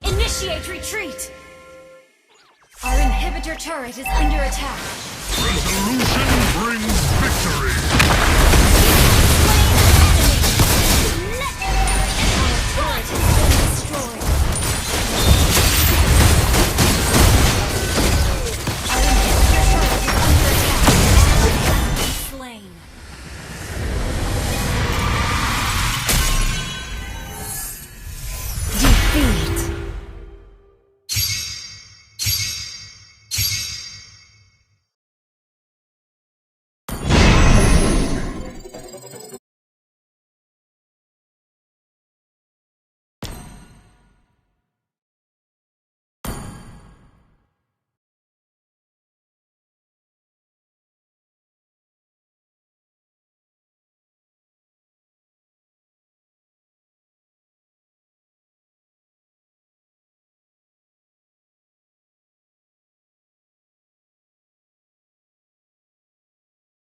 Initiate retreat! Our inhibitor turret is under attack. Resolution brings victory! Our turret has been destroyed. Our inhibitor turret is under attack. Slain. Defeat.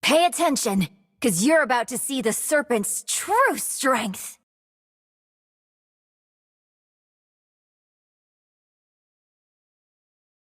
Pay attention, because you're about to see the serpent's true strength.